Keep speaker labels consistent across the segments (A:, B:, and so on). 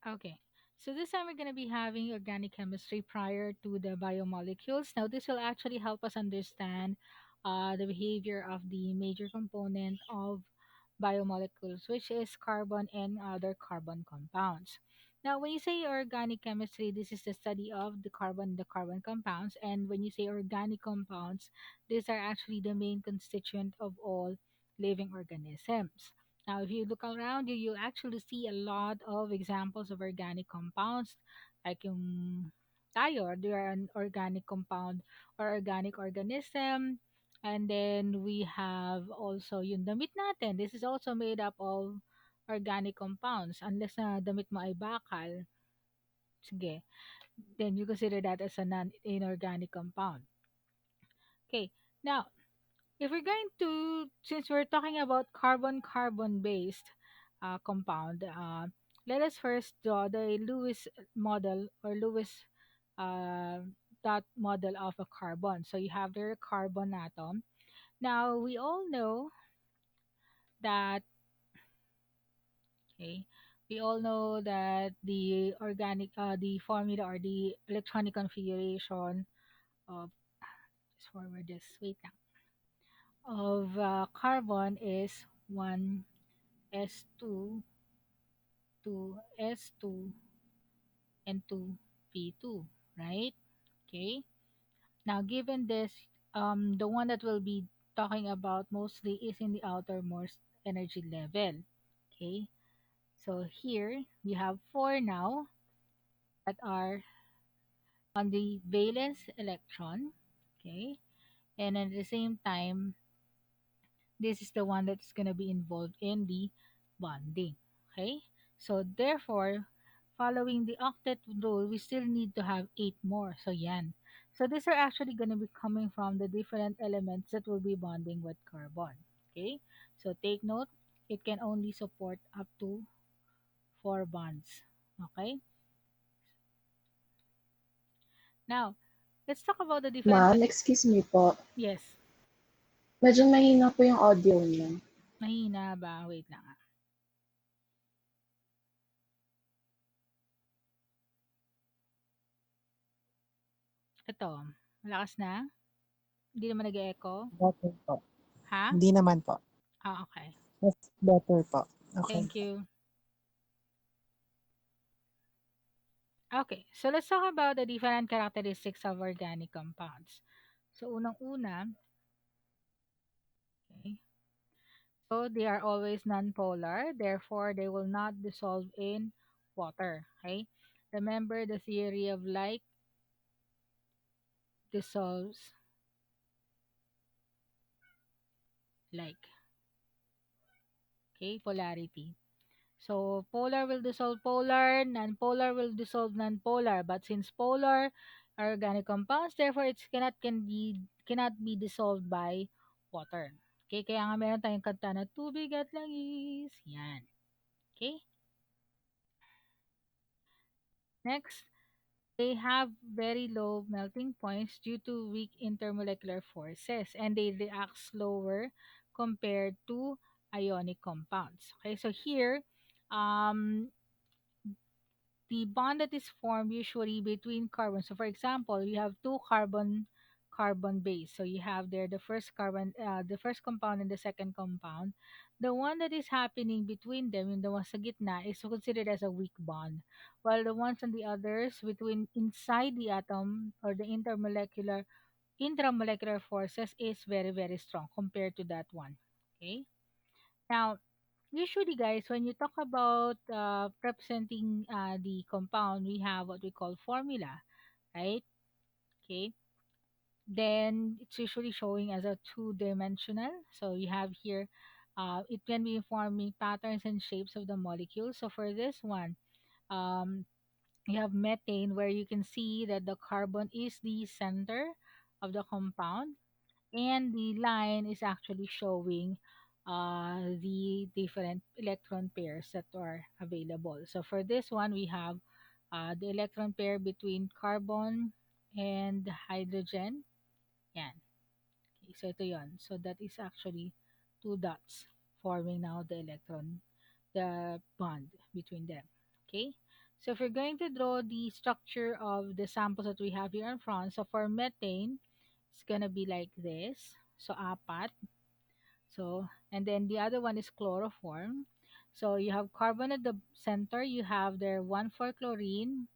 A: Okay. So this time we're going to be having organic chemistry prior to the biomolecules. Now this will actually help us understand the behavior of the major component of biomolecules, which is carbon and other carbon compounds. Now, when you say organic chemistry, this is the study of the carbon compounds. And when you say organic compounds, these are actually the main constituent of all living organisms. Now, if you look around you, you'll actually see a lot of examples of organic compounds, like yung tayo, they are an organic compound or organic organism. And then we have also yung damit natin. This is also made up of organic compounds. Unless na damit mo ay bakal, sige, then you consider that as a non-inorganic compound. Okay, now, if we're going to, since we're talking about carbon-carbon based compound, let us first draw the Lewis model or Lewis uh, dot model of a carbon. So you have the carbon atom. Now we all know that, okay, we all know that the formula or the electronic configuration of, just forward this, wait lang, of carbon is 1s2, 2s2, and 2p2, right? Okay. Now, given this, the one that we'll be talking about mostly is in the outermost energy level. Okay. So here we have four now that are on the valence electron. Okay. And at the same time, this is the one that's going to be involved in the bonding. Okay, so therefore, following the octet rule, we still need to have 8 more. So yan. So these are actually going to be coming from the different elements that will be bonding with carbon. Okay, so take note, it can only support up to 4 bonds. Okay, now let's talk about the different
B: Ma'am, excuse me po.
A: yes,
B: Medyo mahina po yung audio niyo.
A: mahina ba? Wait lang. Ito, malakas na? Hindi naman nag-echo?
C: Better po.
A: Ha?
C: Hindi naman po.
A: Okay.
C: Mas better po. Okay.
A: Thank you. Okay, so let's talk about the different characteristics of organic compounds. So, unang-una, okay, so they are always nonpolar, therefore they will not dissolve in water. Okay, remember the theory of like dissolves like. Okay, polarity. So polar will dissolve polar, non-polar will dissolve non-polar. But since polar are organic compounds, therefore it cannot be dissolved by water. Okay, kaya nga meron tayong kanta na tubig at langis. Yan. Okay? Next, they have very low melting points due to weak intermolecular forces and they react slower compared to ionic compounds. Okay, so here, um, the bond that is formed usually between carbons. So for example, you have two carbon base. So you have there the first compound and the second compound. The one that is happening between them, yung the one sa gitna, is considered as a weak bond, while the ones on the others between inside the atom or the intramolecular forces is very very strong compared to that one. Okay. Now, usually, guys, when you talk about representing the compound, we have what we call formula, right? Okay. Then it's usually showing as a two-dimensional. So you have here, it can be informing patterns and shapes of the molecules. So for this one, um, you have methane where you can see that the carbon is the center of the compound and the line is actually showing the different electron pairs that are available. So for this one, we have the electron pair between carbon and hydrogen. Yan. Okay, so ito yon. So that is actually two dots forming now the bond between them. Okay, so if we're going to draw the structure of the samples that we have here in front, so for methane, it's gonna be like this. So apat. So and then the other one is chloroform. So you have carbon at the center. You have there one for chlorine,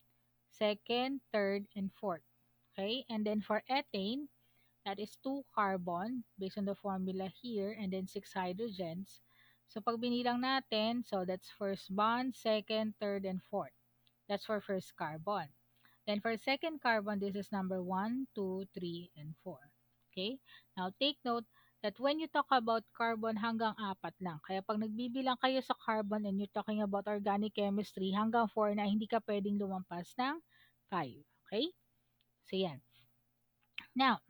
A: second, third, and fourth. Okay, and then for ethane, that is two carbon based on the formula here, and then six hydrogens. So pag binilang natin, so that's first bond, second, third, and fourth. That's for first carbon. Then for second carbon, this is number 1, 2, 3, and 4. Okay? Now take note that when you talk about carbon, hanggang apat lang. Kaya pag nagbibilang kayo sa carbon and you're talking about organic chemistry, hanggang 4 na hindi ka pwedeng lumampas ng 5. Okay? So yan. Now,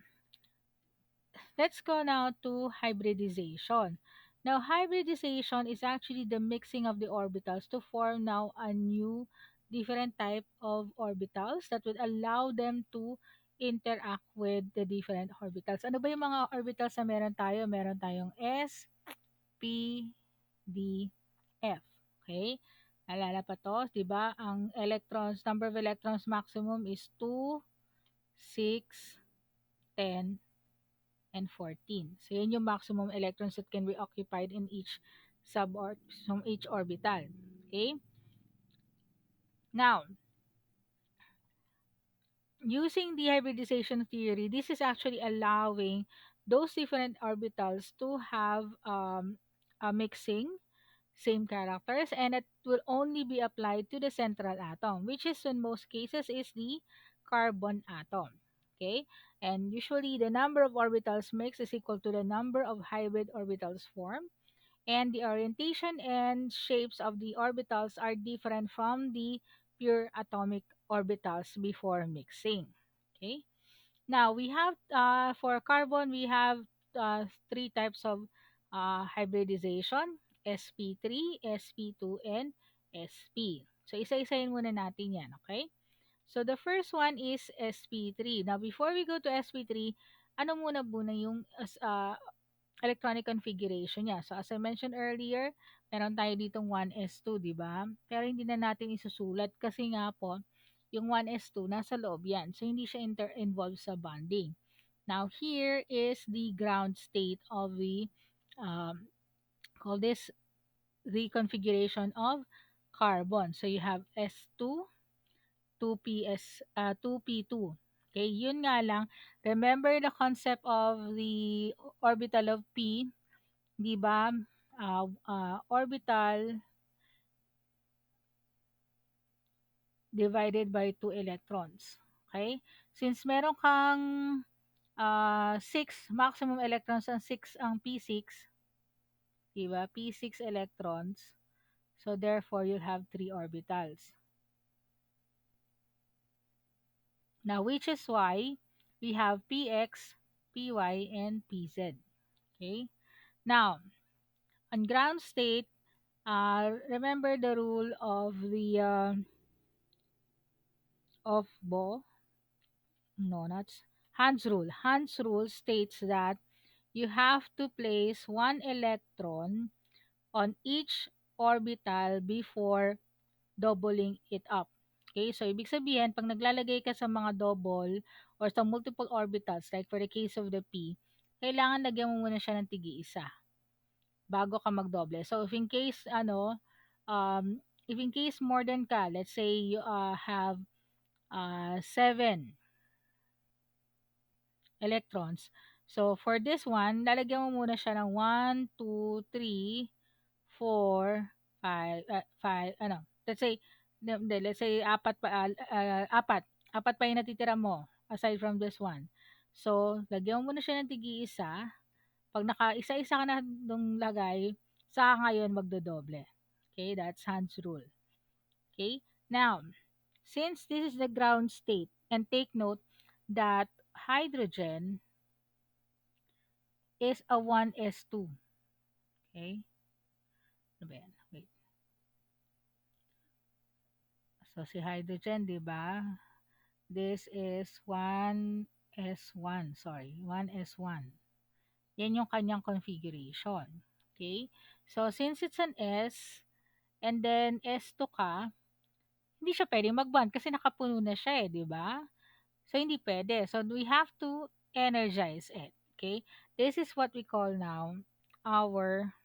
A: let's go now to hybridization. Now, hybridization is actually the mixing of the orbitals to form now a new different type of orbitals that would allow them to interact with the different orbitals. Ano ba yung mga orbitals na meron tayo? Meron tayong S, P, D, F. Okay? Alala pa to, 'di ba? Ang electrons, number of electrons maximum is 2, 6, 10, and 14. So, yan yung maximum electrons that can be occupied in each from each orbital. Okay? Now, using the hybridization theory, this is actually allowing those different orbitals to have a mixing, same characters, and it will only be applied to the central atom, which is in most cases is the carbon atom. Okay, and usually the number of orbitals mixed is equal to the number of hybrid orbitals formed, and the orientation and shapes of the orbitals are different from the pure atomic orbitals before mixing. Okay, now we have for carbon we have three types of hybridization: sp3, sp2, and sp. So isa-isahin muna natin yan. Okay, so the first one is sp3. Now before we go to sp3, ano muna yung electronic configuration niya. So, as I mentioned earlier, meron tayo ditong 1s2, di ba? Pero hindi na natin isusulat kasi nga po, yung 1s2, nasa loob yan. So, hindi siya involved sa bonding. Now, here is the ground state of the, call this, the configuration of carbon. So, you have S2, 2p2. Okay, yun nga lang, remember the concept of the orbital of p, 'di ba? Orbital divided by two electrons. Okay? Since meron kang 6 maximum electrons ang 6 ang p6, 'di ba? P6 electrons. So therefore you'll have 3 orbitals. Now which is why we have px, py, and pz. Okay? Now, on ground state, remember the rule of the of Bohr. No, not Hans rule. Hans rule states that you have to place one electron on each orbital before doubling it up. Okay, so ibig sabihin, pag naglalagay ka sa mga double or sa multiple orbitals, like for the case of the P, kailangan lagyan mo muna siya ng tigi-isa bago ka magdoble. So if in case, if in case more than ka, let's say you have 7 electrons. So, for this one, lalagyan mo muna siya ng 1, 2, 3, 4, 5, 5, ano, let's say, apat. Apat pa yung natitira mo, aside from this one. So, lagyan mo muna siya ng tigi-isa. Pag naka-isa-isa ka na nung lagay, saka ngayon magdodoble. Okay, that's Hans rule. Okay, now, since this is the ground state, and take note that hydrogen is a 1s2. Okay? Ano ba yan? Wait. So, si hydrogen, di ba? This is 1s1. Sorry, 1s1. Yan yung kanyang configuration. Okay? So, since it's an S, and then S2 ka, hindi siya pwedeng mag-bond kasi nakapuno na siya, eh, 'di ba? So hindi pwede. So we have to energize it. Okay? This is what we call now our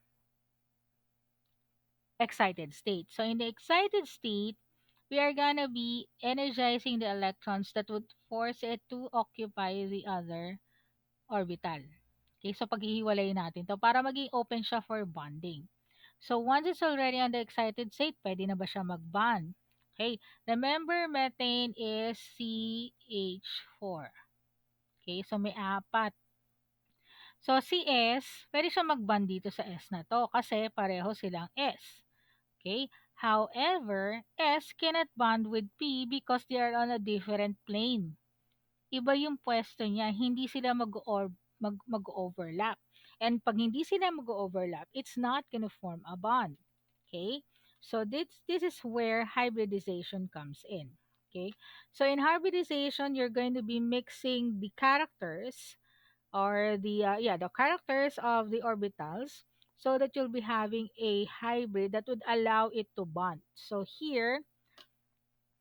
A: excited state. So in the excited state, we are gonna be energizing the electrons that would force it to occupy the other orbital. Okay, so paghihiwalay natin to para maging open siya for bonding. So once it's already on the excited state, pwede na ba siya mag-bond? Okay, remember methane is CH4. Okay, so may apat. So si S, pwede siya mag-bond dito sa S na to kasi pareho silang S. Okay? However, S cannot bond with P because they are on a different plane. Iba yung pwesto niya, hindi sila mag-overlap. And pag hindi sila mag-overlap, it's not gonna form a bond. Okay? So this is where hybridization comes in. Okay? So in hybridization, you're going to be mixing the characters or the characters of the orbitals so that you'll be having a hybrid that would allow it to bond. So here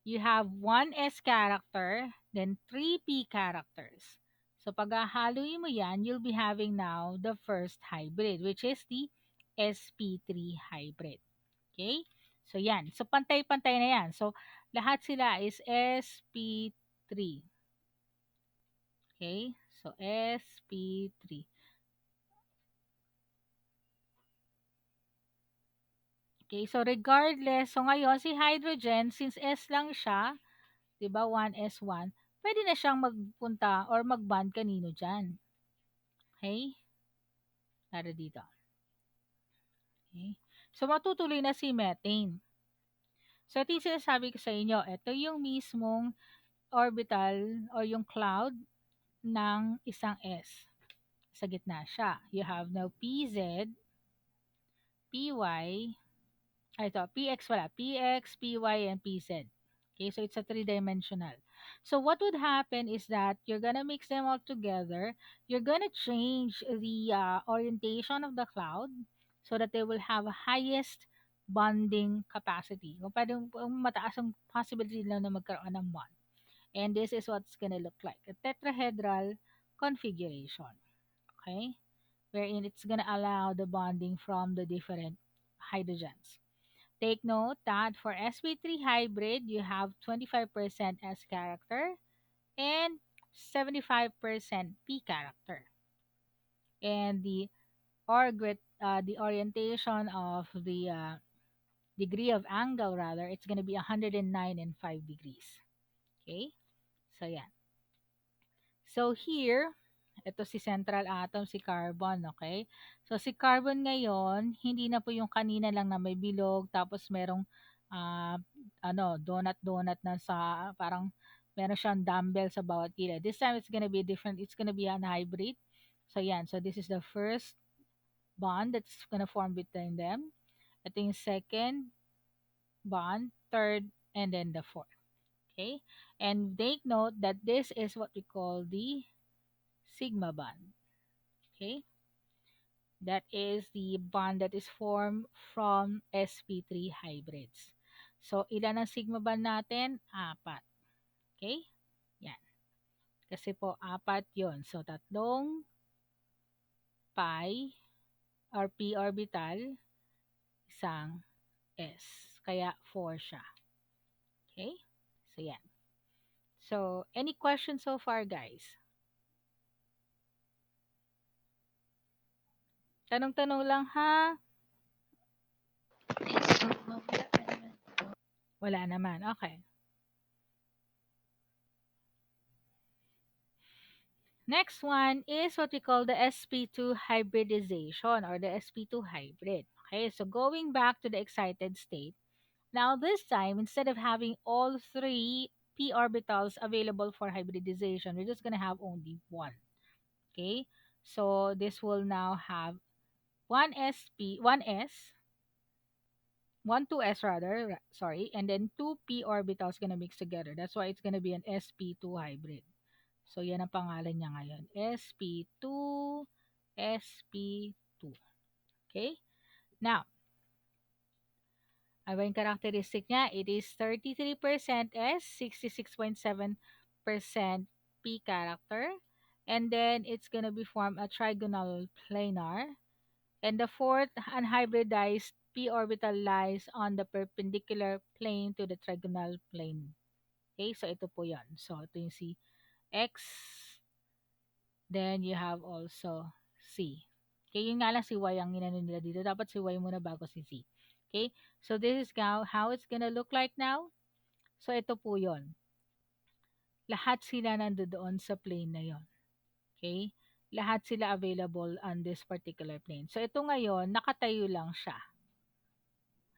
A: you have one S character, then three P characters. So pag mo yan, you'll be having now the first hybrid, which is the sp3 hybrid. Okay? So yan. So pantay-pantay na yan. So lahat sila is sp3. Okay? So sp3. Okay, so regardless, so ngayon si hydrogen, since S lang siya, 'di ba, 1s1, pwede na siyang magpunta or mag-bond kanino diyan. Okay? Para dito. Okay? So matutuloy na si methane. So ito yung sinasabi ko sa inyo, ito yung mismong orbital or yung cloud ng isang S. Sa gitna siya. You have now PZ, PY, ito, PX wala. PX, PY, and PZ. Okay, so it's a three-dimensional. So what would happen is that you're gonna mix them all together. You're gonna change the orientation of the cloud so that they will have a highest bonding capacity. Kung kung mataas ang possibility lang na magkaroon ng bond. And this is what's gonna look like. A tetrahedral configuration. Okay? Wherein it's gonna allow the bonding from the different hydrogens. Take note that for sp3 hybrid, you have 25% S character and 75% P character. And the orientation of the degree of angle rather, it's going to be 109 and 5 degrees. Okay? So yeah. So here, ito si central atom, si carbon, okay? So si carbon ngayon, hindi na po yung kanina lang na may bilog, tapos merong ah, donut-donut na sa, parang meron siyang dumbbell sa bawat gilid. This time it's gonna be different. It's gonna be an hybrid. So yan, so this is the first bond that's gonna form between them. Ito yung second bond, third, and then the fourth. Okay? And take note that this is what we call the sigma bond. Okay? That is the bond that is formed from sp3 hybrids. So, ilan ang sigma bond natin? Apat. Okay? Yan. Kasi po, apat yon. So, tatlong pi or p orbital, isang s. Kaya 4 siya. Okay? So, yan. So, any questions so far, guys? Tanong-tanong lang ha? Wala naman. Okay. Next one is what we call the sp2 hybridization or the sp2 hybrid. Okay, so going back to the excited state, now this time, instead of having all three p orbitals available for hybridization, we're just going to have only one. Okay, so this will now have one sp, one s, one 2s rather, sorry, and then two p orbitals going to mix together. That's why it's going to be an sp2 hybrid. So, yan ang pangalan niya ngayon. sp2, sp2. Okay? Now, Ano ba yung characteristic niya? It is 33% S, 66.7% P character. And then it's gonna be form a trigonal planar. And the fourth unhybridized p orbital lies on the perpendicular plane to the trigonal plane. Okay, so ito po yan. So ito yung si X, then you have also C. Okay, yun nga lang si Y ang inano nila dito. Dapat si Y muna bago si C. Okay, so this is how it's gonna look like now. So ito po yon. Lahat sila nandoon sa plane na yon. Okay, lahat sila available on this particular plane. So ito ngayon, nakatayo lang siya.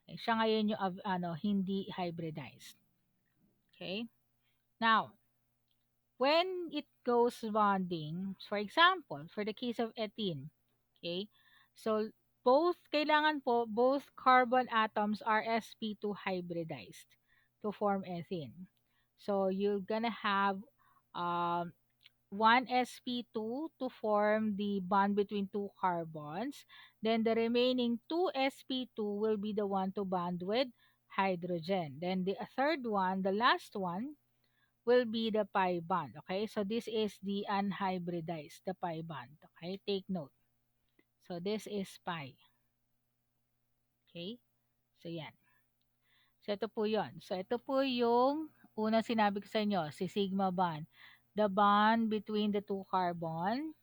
A: Okay? Siya ngayon yung hindi hybridized. Okay? Now, when it goes bonding, for example, for the case of ethene, okay? So, kailangan po, both carbon atoms are sp2 hybridized to form ethene. So, you're gonna have um, one sp2 to form the bond between two carbons. Then the remaining two sp2 will be the one to bond with hydrogen. Then the third one, the last one, will be the pi bond. Okay, so this is the unhybridized, the pi bond. Okay, take note. So this is pi. Okay, so yan. So ito po yon. So ito po yung unang sinabi ko sa inyo, si sigma bond. The bond between the two carbon,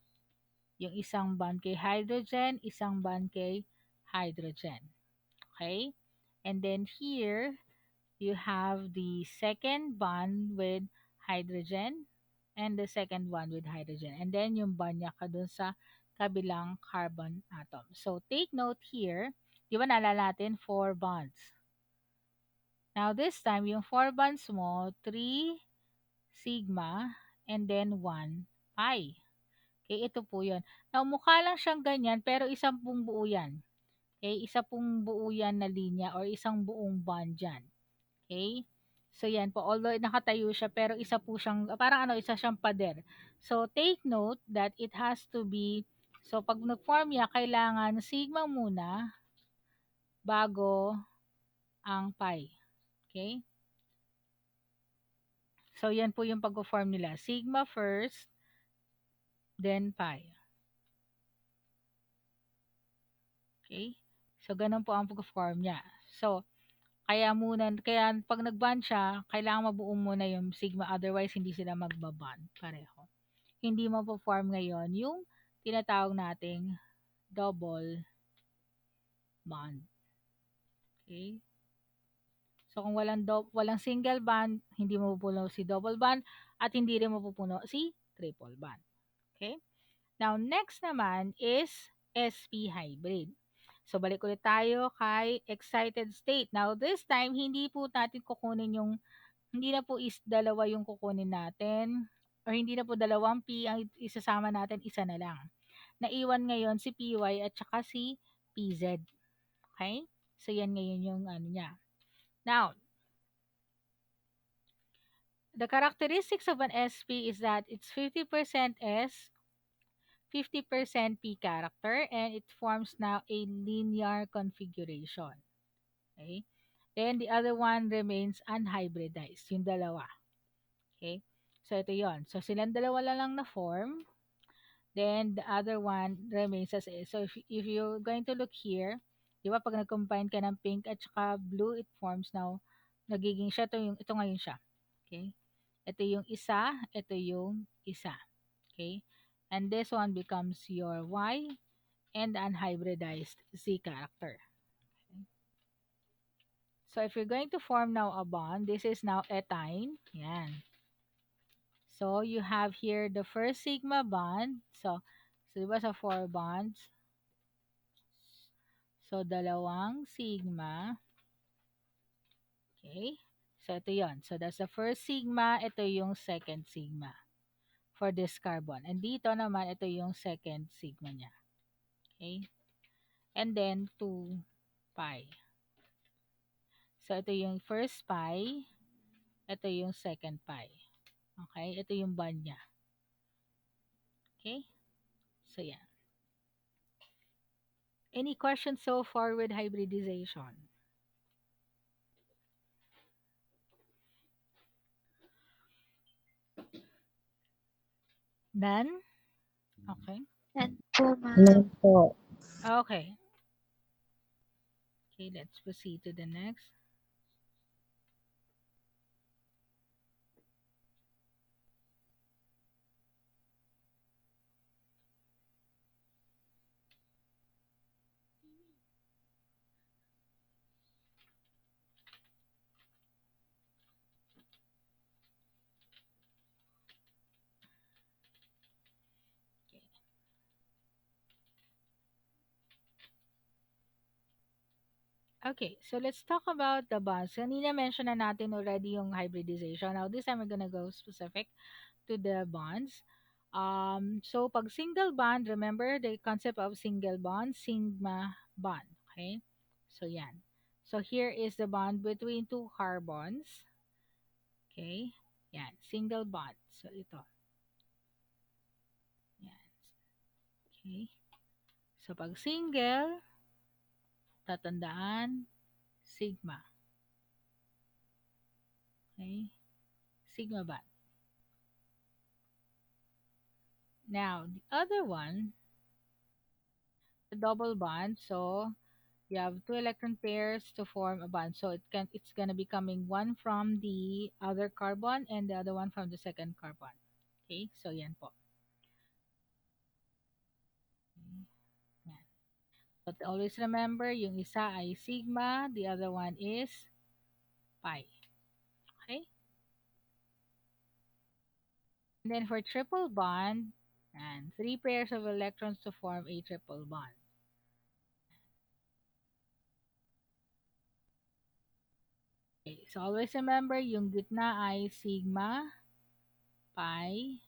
A: yung isang bond kay hydrogen, isang bond kay hydrogen. Okay? And then here, you have the second bond with hydrogen and the second bond with hydrogen. And then yung bond niya ka dun sa kabilang carbon atom. So take note here, di ba naalala natin 4 bonds. Now this time, yung 4 bonds mo, 3 sigma and then 1 pi. Okay, ito po yun. Now, mukha lang siyang ganyan, pero isang pong buo yan. Okay, isa pong buo yan na linya or isang buong bond yan. Okay? So, yan po. Although nakatayo siya, pero isa po siyang, parang isa siyang pader. So, take note that it has to be, so pag nag-form niya, kailangan sigma muna bago ang pi. Okay? So, yan po yung pag-form nila. Sigma first, then pi. Okay? So, ganun po ang pag-form niya. So, kaya pag nag-bond siya, kailangan mabuo muna yung sigma, otherwise hindi sila magbabond pareho. Hindi mapo-form ngayon yung tinatawag nating double bond. Okay? So kung walang single bond, hindi mapupuno si double bond at hindi rin mapupuno si triple bond. Okay? Now next naman is sp hybrid. So balik ulit tayo kay excited state. Now this time hindi po natin kukunin yung hindi na po is dalawa yung kukunin natin or hindi na po dalawang P ang isasama natin, isa na lang. Naiwan ngayon si PY at saka si PZ. Okay? So, yan ngayon yung ano niya. Now, the characteristics of an SP is that it's 50% S, 50% P character, and it forms now a linear configuration. Okay? Then, the other one remains unhybridized, yung dalawa. Okay? So, ito yon. So, silang dalawa lang na form. Then, the other one remains as is. So, if you're going to look here, di ba, pag nag-combine ka ng pink at saka blue, it forms now, nagiging siya, ito ngayon siya. Okay? Ito yung isa, ito yung isa. Okay? And this one becomes your Y and unhybridized Z character. Okay? So, if you're going to form now a bond, this is now ethyne. Yan. So, you have here the first sigma bond. So diba sa 4 bonds? So, dalawang sigma. Okay? So, ito yon. So, that's the first sigma. Ito yung second sigma for this carbon. And dito naman, ito yung second sigma niya. Okay? And then, 2 pi. So, ito yung first pi. Ito yung second pi. Okay? Ito yung bond niya. Okay? So, yan. Any questions so far with hybridization? None? Okay.
D: And po,
C: None
D: ma'am.
C: po.
A: Okay. Okay, let's proceed to the next. Okay, so let's talk about the bonds. Kanina mention na natin already yung hybridization. Now, this time we're gonna go specific to the bonds. So pag single bond, remember the concept of single bond, sigma bond. Okay, so yan. So here is the bond between two carbons. Okay, yan, single bond. So ito, yan. Okay, so pag single, tatandaan, sigma. Okay, sigma bond. Now, the other one, the double bond. So you have two electron pairs to form a bond. So it's gonna be coming one from the other carbon and the other one from the second carbon. Okay, so yan po. Okay, yan. But always remember, yung isa ay sigma, the other one is pi. Okay? And then for triple bond, and three pairs of electrons to form a triple bond. Okay, so always remember, yung gitna ay sigma, pi,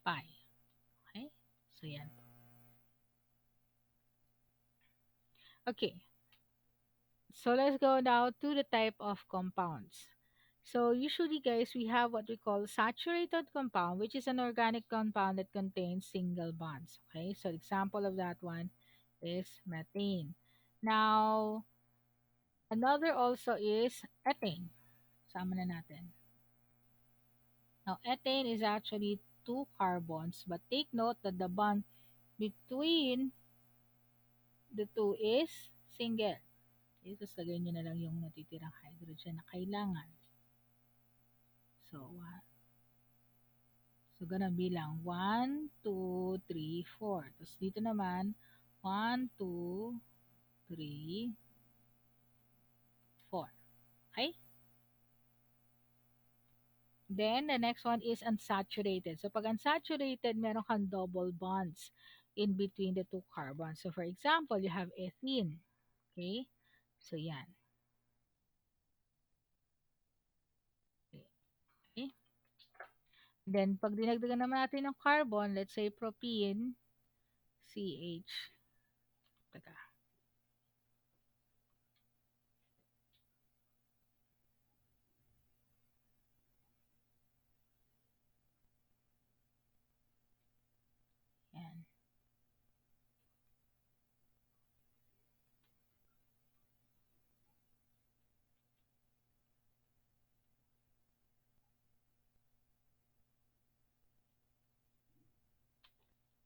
A: pi. Okay? So yan. Okay, so let's go now to the type of compounds. So usually guys, we have what we call saturated compound, which is an organic compound that contains single bonds. Okay, so example of that one is methane. Now, another also is ethane. Sama na natin. Now, ethane is actually two carbons, but take note that the bond between the two is single. Okay, tapos lagay nyo na lang yung natitirang hydrogen na kailangan. So, so gonna bilang 1, 2, 3, 4. Tapos dito naman, 1, 2, 3, 4. Okay? Then, the next one is unsaturated. So, pag unsaturated, meron kang double bonds in between the two carbons. So, for example, you have ethene. Okay? So, yan. Okay? Then, pag dinagdagan naman natin ng carbon, let's say propene, CH. Teka, yan.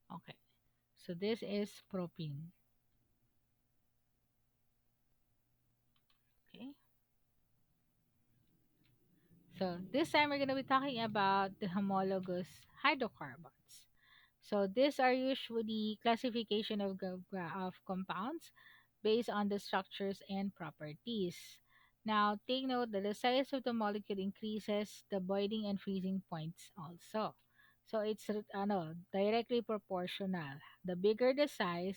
A: Okay. So, this is propene. Okay? So this time we're going to be talking about the homologous hydrocarbons. So these are usually classification of, of compounds based on the structures and properties. Now take note that the size of the molecule increases the boiling and freezing points also. So it's directly proportional. The bigger the size,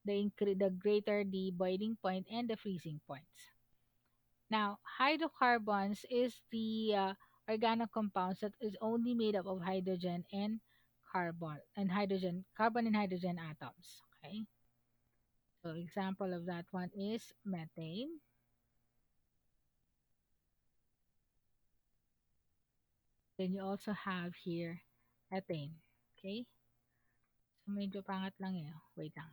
A: the greater the boiling point and the freezing points. Now, hydrocarbons is the organic compounds that is only made up of hydrogen and carbon and hydrogen atoms. Okay. So example of that one is methane. Then you also have here ethane. Okay. So medyo pangat lang eh. Wait lang.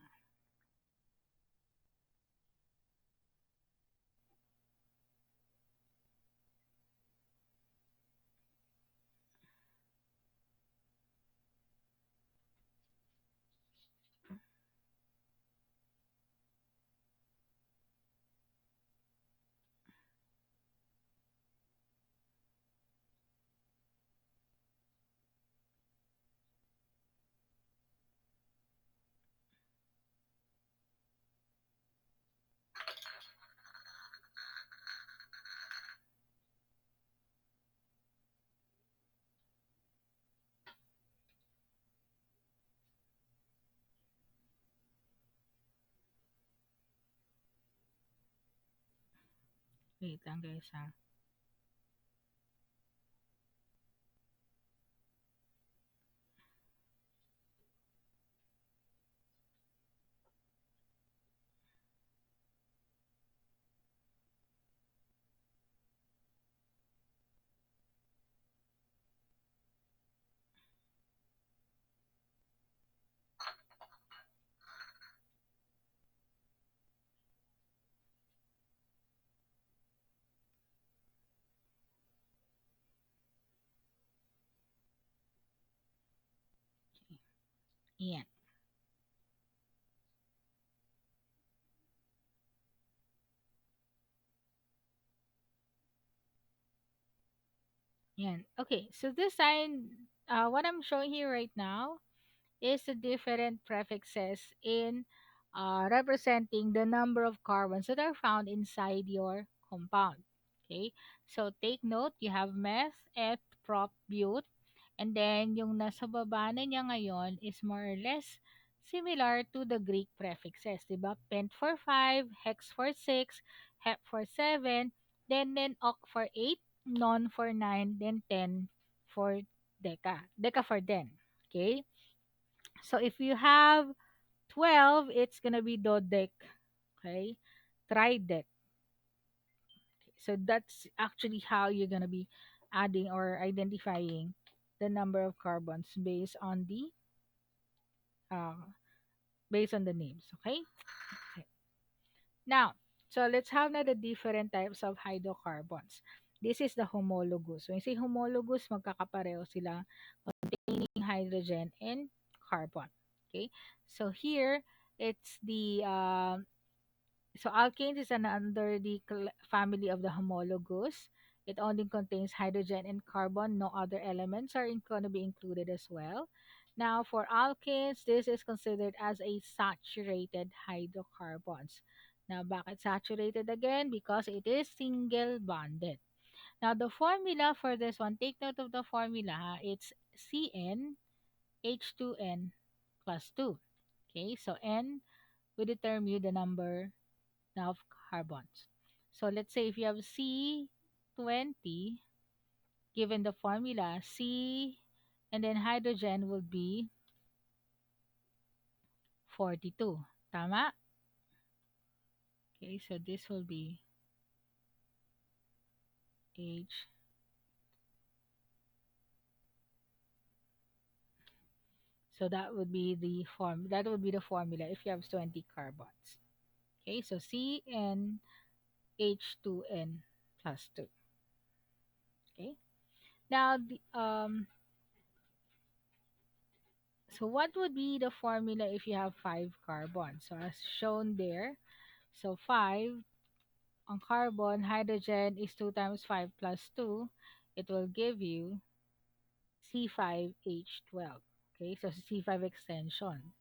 A: Wait lang guys ha. Yan. Yan. Okay, so this sign, what I'm showing here right now is the different prefixes in representing the number of carbons that are found inside your compound. Okay, so take note, you have meth, eth, prop, but, and then yung nasa baba na niya ngayon is more or less similar to the Greek prefixes, di ba? Pent for 5, hex for 6, hep for 7, then oct for 8, non for 9, then 10 for deca for 10. Okay? So if you have 12, it's gonna be dodec. Okay? Tridec. So that's actually how you're gonna be adding or identifying the number of carbons uh, based on the names. Okay? Okay. Now, so let's have now the different types of hydrocarbons. This is the homologous. When you say homologous, magkakapareho sila containing hydrogen and carbon. Okay? So here, it's the so alkanes is under the family of the homologous. It only contains hydrogen and carbon. No other elements are going to be included as well. Now, for alkanes, this is considered as a saturated hydrocarbons. Now, bakit saturated again? Because it is single bonded. Now, the formula for this one, take note of the formula. It's CnH2n plus 2. Okay, so N will determine you the number of carbons. So let's say if you have C20, given the formula C, and then hydrogen will be 42. Tama? Okay, so this will be H. So that would be the formula if you have 20 carbons. Okay, so CnH2n plus 2. Okay. Now so what would be the formula if you have 5 carbons? So as shown there, so 5 on carbon, hydrogen is 2 times 5 plus 2. It will give you C5H12. Okay, so C5 extension.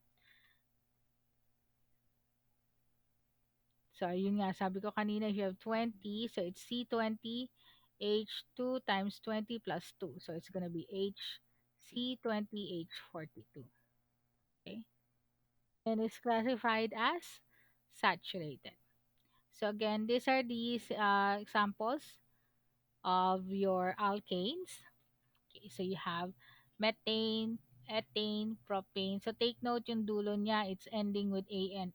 A: So, yun nga, sabi ko kanina, if you have 20, so it's C20, H2 times 20 plus 2. So, it's gonna be C20H42. Okay, and it's classified as saturated. So, again, these are these examples of your alkanes. Okay, so you have methane, ethane, propane. So take note yung dulo niya, it's ending with ANE.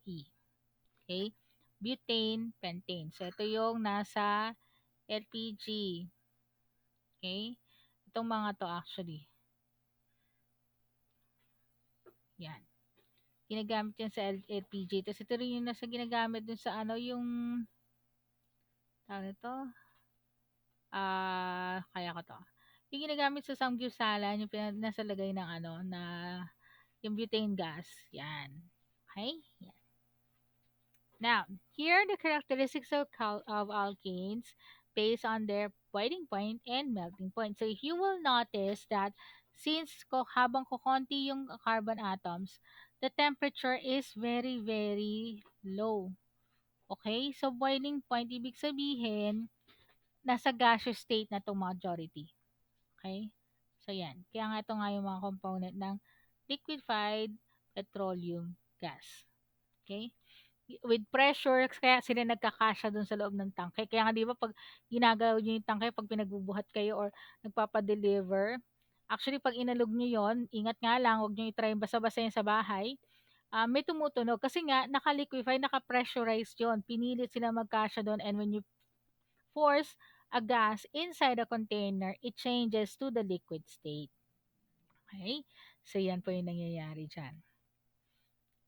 A: Okay? Butane, pentane. So ito yung nasa LPG. Okay? Itong mga to actually. Yan. Ginagamit yan sa LPG. Tapos ito rin yung nasa ginagamit dun sa ano yung tawag ito? Kaya ko to. Yung ginagamit sa samgyupsalan, yung nasa lagay ng ano na yung butane gas. Yan. Okay? Yan. Now, here are the characteristics of alkanes based on their boiling point and melting point. So, if you will notice that since habang kukonti yung carbon atoms, the temperature is very, very low. Okay? So, boiling point, ibig sabihin, nasa gaseous state na itong majority. Okay? So, yan. Kaya nga ito nga yung mga component ng liquefied petroleum gas. Okay? with pressure kaya sila nagkakasya dun sa loob ng tangke. Kaya nga 'di ba 'pag ginagalaw niyo yung tangke 'pag pinagbubuhat kayo or nagpapa-deliver, actually 'pag inalog niyo yon, ingat nga lang 'wag niyo i-try basa-basa yan sa bahay. May tumutunog kasi nga naka-liquefy, naka-pressurized yon. Pinilit sila magkasya dun and when you force a gas inside a container, it changes to the liquid state. Okay? So yan po yung nangyayari diyan.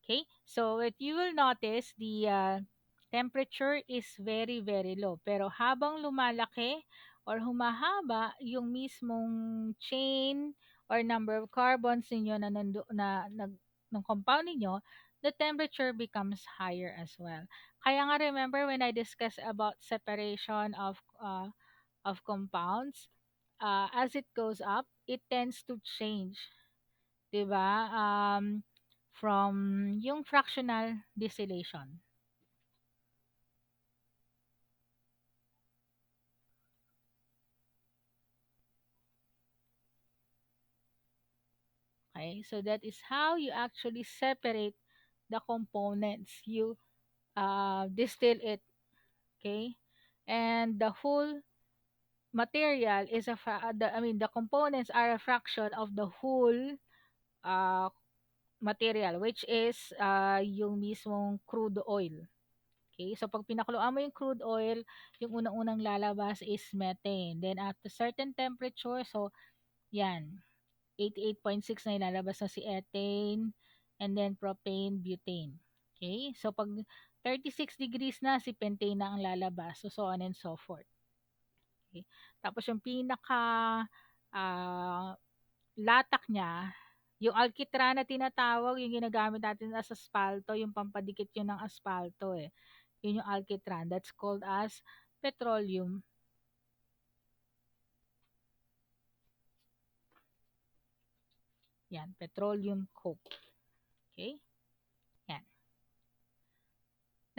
A: Okay, so what you will notice, the temperature is very, very low. Pero habang lumalaki or humahaba yung mismong chain or number of carbons ninyo na, ng compound ninyo, the temperature becomes higher as well. Kaya nga remember when I discussed about separation of compounds, as it goes up, it tends to change. 'Di ba? From yung fractional distillation. Okay? So that is how you actually separate the components. You distill it, okay? And the whole material is the components are a fraction of the whole uh, material, which is yung mismong crude oil. Okay, so pag pinakuluan mo yung crude oil, yung unang-unang lalabas is methane. Then at a certain temperature, so yan, 88.6 na ilalabas na si ethane, and then propane, butane. Okay, so pag 36 degrees na, si pentane na ang lalabas. So on and so forth. Okay, tapos yung pinaka ah, latak niya, yung alkitran na tinatawag, yung ginagamit natin as aspalto, yung pampadikit yun ng aspalto eh. Yun yung alkitran. That's called as petroleum. Yan, petroleum coke. Okay? Yan.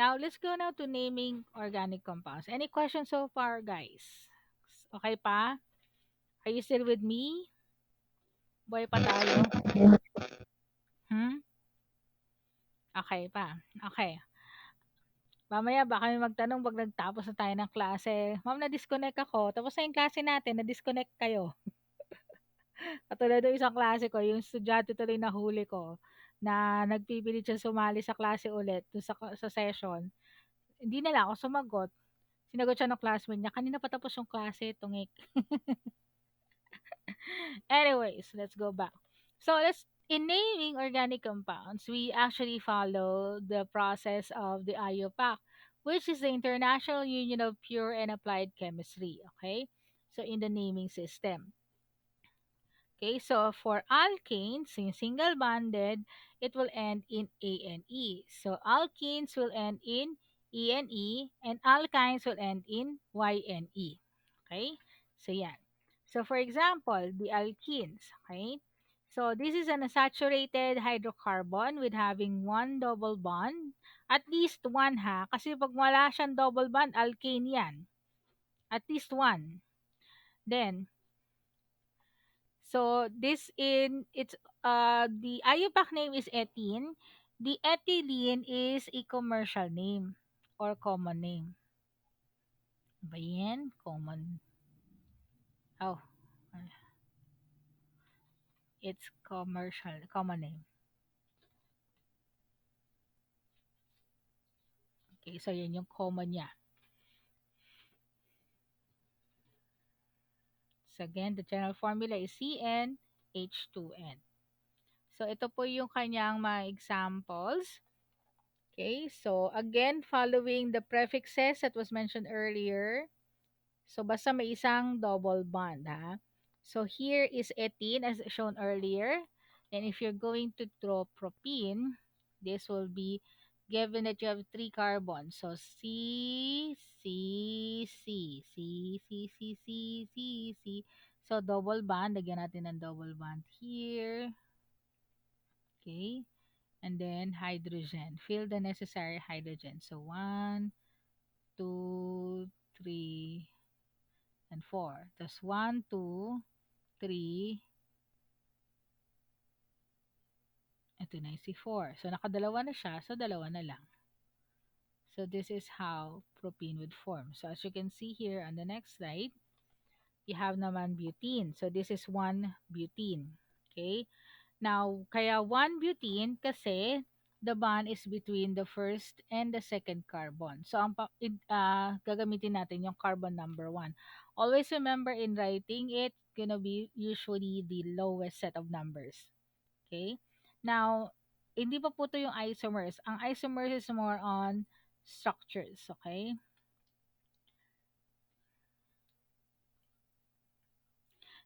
A: Now, let's go now to naming organic compounds. Any questions so far, guys? Okay pa? Are you still with me? Buhay pa tayo? Hmm? Okay pa. Okay. Mamaya baka may magtanong pag nagtapos na tayo ng klase. Ma'am, na-disconnect ako. Tapos na yung klase natin, na-disconnect kayo. Katulad ng isang klase ko, yung estudyante tuloy na huli ko na nagpipilit siya sumali sa klase ulit dun sa session. Hindi na lang ako sumagot. Sinagot siya ng classmate niya. Kanina pa tapos yung klase, tungik. Anyways, let's go back. So let's in naming organic compounds, we actually follow the process of the IUPAC, which is the International Union of Pure and Applied Chemistry. Okay, so in the naming system. Okay, so for alkanes, yung single bonded, it will end in ANE. So alkenes will end in ENE and alkynes will end in YNE. Okay? So yan. So for example, the alkenes, okay? So this is an unsaturated hydrocarbon with having one double bond. At least one ha, kasi pag wala siyang double bond, alkane yan. At least one. Then, so this in it's the IUPAC name is ethene. The ethylene is a commercial name or common name. Ba yan? Common. Oh, it's commercial common name. Okay, so yun yung common niya. So again, the general formula is CnH2n. So ito po yung kanyang mga examples. Okay, so again, following the prefixes that was mentioned earlier. So, basta may isang double bond, ha? So, here is ethene as shown earlier. And if you're going to draw propene, this will be given that you have three carbons. So, C, C, C, C, C, C, C, C, C. So, double bond. Lagyan natin ng double bond here. Okay. And then, hydrogen. Fill the necessary hydrogen. So, 1, 2, 3, and 4. Tapos 1, 2, 3, ito na yung si 4. So, nakadalawa na siya. So, dalawa na lang. So this is how propene would form. So as you can see here on the next slide, you have naman butene. So this is one butene. Okay? Now, kaya one butene kasi the bond is between the first and the second carbon. So, gagamitin natin yung carbon number 1. Always remember in writing it, gonna be usually the lowest set of numbers. Okay? Now, hindi pa po to yung isomers. Ang isomers is more on structures. Okay?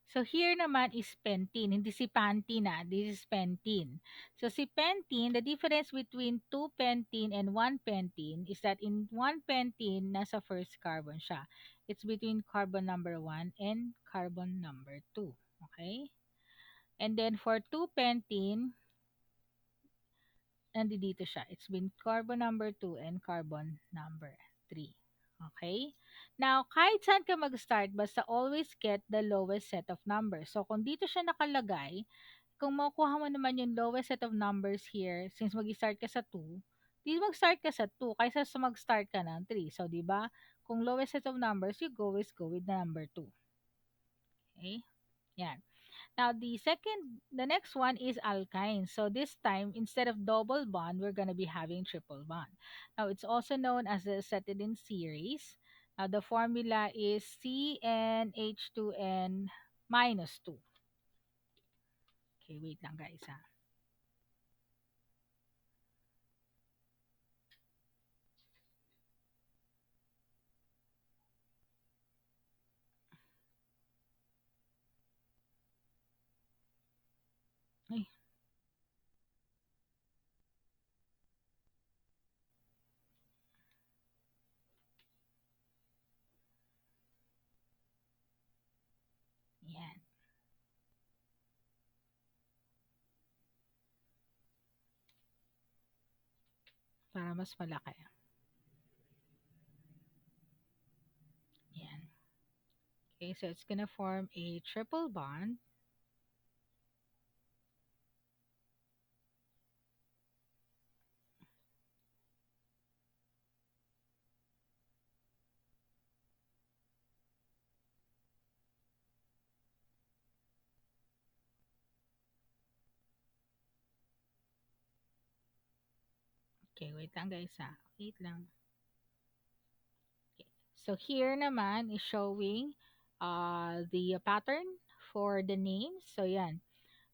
A: So here naman is pentene, hindi si pantene na, this is pentene. So si pentene, the difference between 2 pentene and 1 pentene is that in 1 pentene, nasa first carbon siya. It's between carbon number 1 and carbon number 2. Okay? And then for 2 pentene, nandito siya. It's been carbon number 2 and carbon number 3. Okay? Now, kahit saan ka mag-start, basta always get the lowest set of numbers. So, kung dito siya nakalagay, kung makuha mo naman yung lowest set of numbers here, since mag-start ka sa 2, di mag-start ka sa 2 kaysa sa mag-start ka ng 3. So, di ba? Kung lowest set of numbers, you always go with the number 2. Okay? Yan. Now, the next one is alkyne. So this time, instead of double bond, we're going to be having triple bond. Now, it's also known as the acetylene series. Now, the formula is CnH2n minus 2. Okay, wait lang guys ha. Ay, yan. Para mas malaki. Yan. Okay, so it's gonna form a triple bond. Okay, wait lang guys ha. Wait lang. Okay. So here naman is showing the pattern for the names. So yan.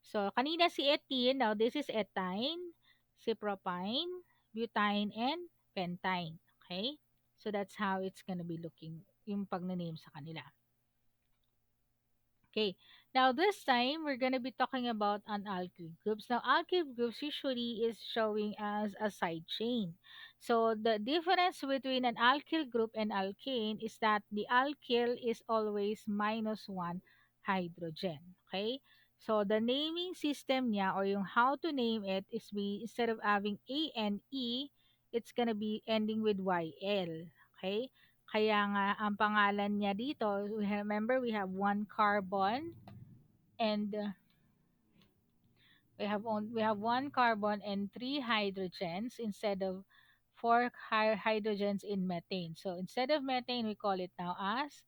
A: So kanina si ethene, now this is ethine, si propine, butane, and pentine. Okay? So that's how it's gonna be looking yung pag-name sa kanila. Okay, now this time we're going to be talking about an alkyl groups. Now, alkyl groups usually is showing as a side chain. So, the difference between an alkyl group and alkane is that the alkyl is always minus one hydrogen. Okay, so the naming system niya or yung how to name it is instead of having ANE, it's gonna be ending with YL. Okay, kaya nga, ang pangalan niya dito, remember we have one carbon and we have one carbon and three hydrogens instead of four hydrogens in methane. So instead of methane, we call it now as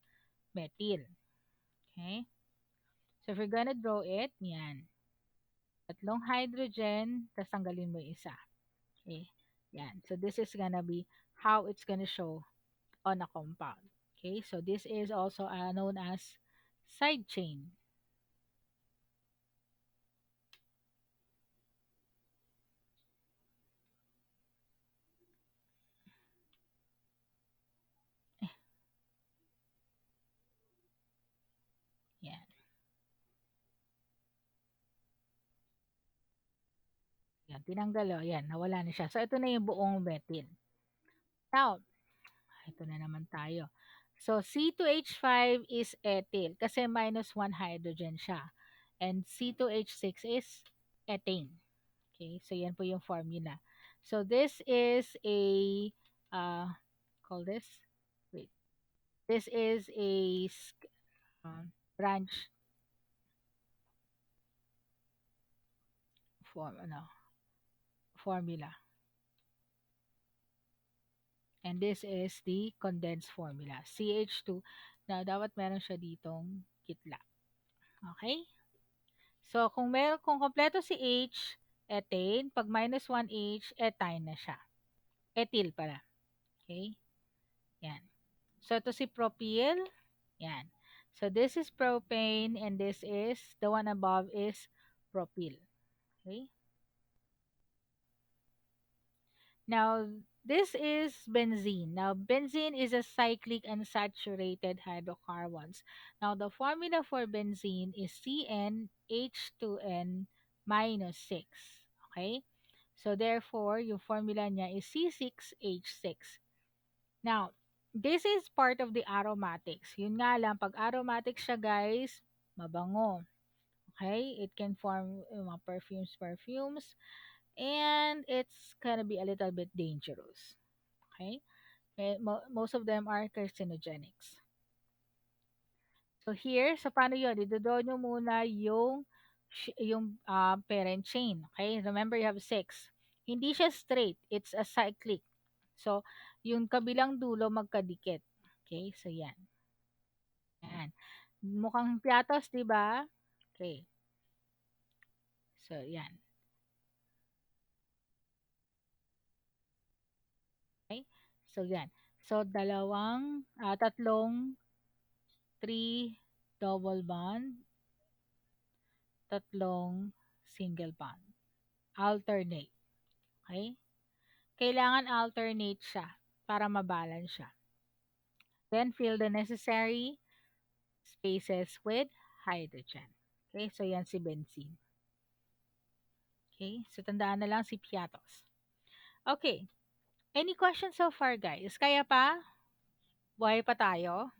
A: methyl. Okay? So if we're gonna draw it, yan. Tatlong hydrogen, tapos tanggalin mo yung isa. Okay? Yan. So this is gonna be how it's gonna show on a compound. Okay, so this is also known as side chain. Yan. Yan, tinanggal o. Yan, nawala na siya. So, ito na yung buong methyl. Now, ito na naman tayo. So, C2H5 is ethyl kasi minus 1 hydrogen siya. And C2H6 is ethane. Okay, so yan po yung formula. So, this is a, uh, call this, wait, this is a branch formula. And this is the condensed formula. CH2. Now, dapat meron siya ditong kitla. Okay? So, kung kompleto si H, ethane. Pag minus 1H, ethyne na siya. Ethyl pala. Okay? Yan. So, ito si propyl. Yan. So, this is propane and this is, the one above is propyl. Okay? Now, this is benzene. Now, benzene is a cyclic unsaturated hydrocarbons. Now, the formula for benzene is CnH2n minus 6. Okay? So, therefore, yung formula niya is C6H6. Now, this is part of the aromatics. Yun nga lang, pag aromatics siya, guys, mabango. Okay? It can form mga perfumes, and it's gonna be a little bit dangerous. Okay? Most of them are carcinogenics. So here, so paano yun? Idodraw nyo muna yung parent chain. Okay? Remember, you have six. Hindi siya straight. It's a cyclic. So, yung kabilang dulo magkadikit. Okay? So, yan. Yan. Mukhang piatos, di ba? Okay. So, yan. Okay? So, yan. So, tatlong three double bond, tatlong single bond. Alternate. Okay? Kailangan alternate siya para mabalance siya. Then, fill the necessary spaces with hydrogen. Okay? So, yan si benzene. Okay? So, tandaan na lang si piatos. Okay. Any questions so far, guys? Kaya pa? Buhay pa tayo?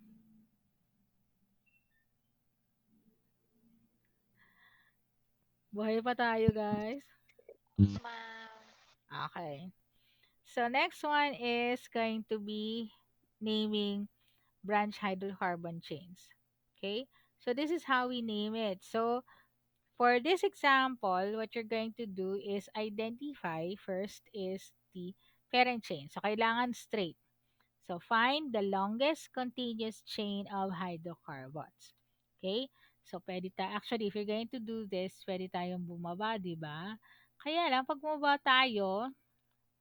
A: Buhay pa tayo, guys? Okay. So, next one is going to be naming branch hydrocarbon chains. Okay? So, this is how we name it. So, for this example, what you're going to do is identify first is the parent chain. So, kailangan straight. So, find the longest continuous chain of hydrocarbons. Okay? So, actually, if you're going to do this, pwede tayong bumaba, di ba? Kaya lang, pag bumaba tayo,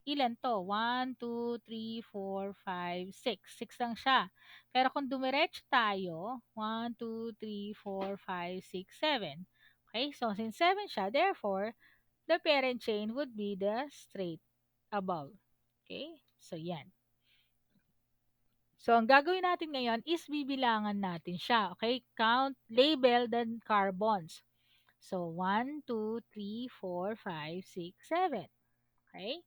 A: ilan to? 1, 2, 3, 4, 5, 6. 6 lang siya. Pero kung dumiretso tayo, 1, 2, 3, 4, 5, 6, 7. Okay? So, since 7 siya, therefore, the parent chain would be the straight above. Okay? So, yan. So, ang gagawin natin ngayon is bibilangan natin siya. Okay? Count, label the carbons. So, 1, 2, 3, 4, 5, 6, 7. Okay?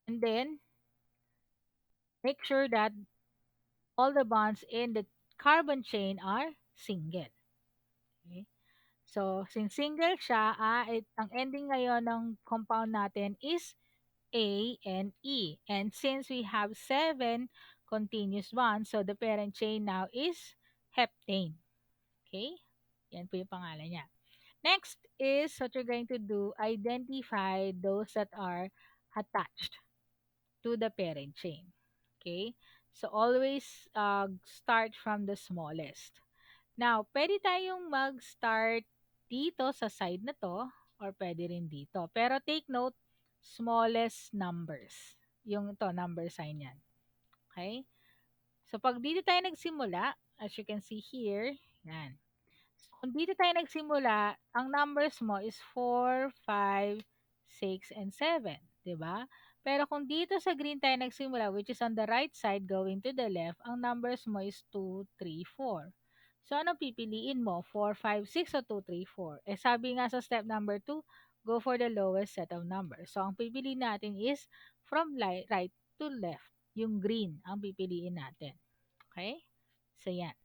A: And then, make sure that all the bonds in the carbon chain are single. Okay? So, since single siya, ang ending ngayon ng compound natin is A and E. And since we have 7 continuous bonds, so the parent chain now is heptane. Okay? Yan po yung pangalan niya. Next is what you're going to do, identify those that are attached to the parent chain. Okay? So, always start from the smallest. Now, pwede tayong mag-start dito sa side na to or pwede rin dito. Pero take note, smallest numbers. Yung ito, number sign yan. Okay? So, pag dito tayo nagsimula, as you can see here, yan. Kung dito tayo nagsimula, ang numbers mo is 4, 5, 6, and 7. 'Di ba? Pero kung dito sa green tayo nagsimula, which is on the right side going to the left, ang numbers mo is 2, 3, 4. So, ano pipiliin mo? 4, 5, 6 o 2, 3, 4? Eh, sabi nga sa step number 2, go for the lowest set of numbers. So, ang pipiliin natin is from right to left. Yung green ang pipiliin natin. Okay? So, yan.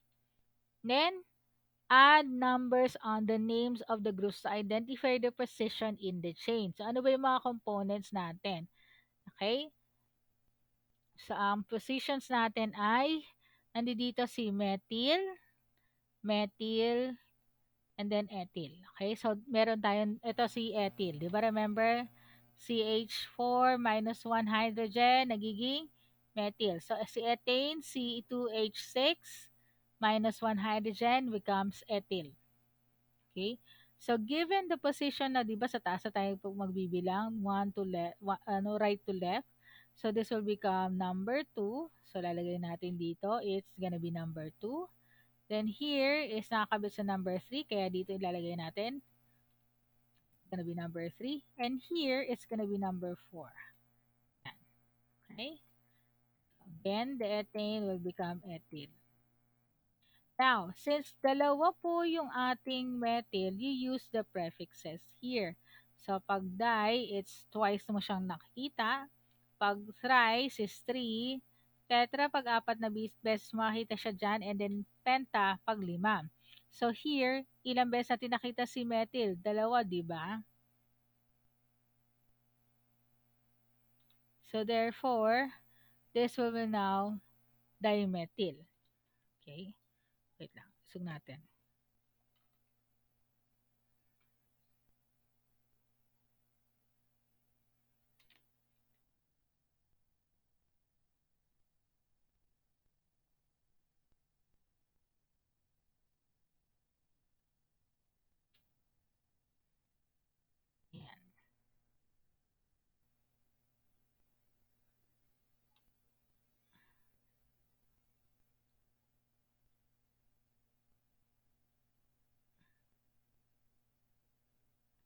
A: Then, add numbers on the names of the groups to identify the position in the chain. So, ano ba yung mga components natin? Okay? So, ang positions natin ay, nandito si methyl, methyl, and then ethyl. Okay? So, meron tayong, ito si ethyl. Di ba remember? CH4 minus 1 hydrogen, nagiging methyl. So, si ethane, C2H6 minus 1 hydrogen becomes ethyl. Okay? So, given the position na, di ba, sa taas na tayo po magbibilang, one to left, right to left. So, this will become number 2. So, lalagay natin dito, it's gonna be number 2. Then, here is nakakabit sa number 3, kaya dito ilalagay natin, gonna be number 3. And here, it's gonna be number 4. Okay? Then, the ethane will become ethyl. Now, since dalawa po yung ating methyl, you use the prefixes here. So, pag di, it's twice mo siyang nakikita. Pag thrice is 3. Tetra, pag apat na beses makita siya dyan. And then, penta, pag 5. So, here, ilang beses natin nakita si methyl? Dalawa, di ba? So, therefore, this will be now dimethyl. Okay? Wait lang. Isog natin. Ayan.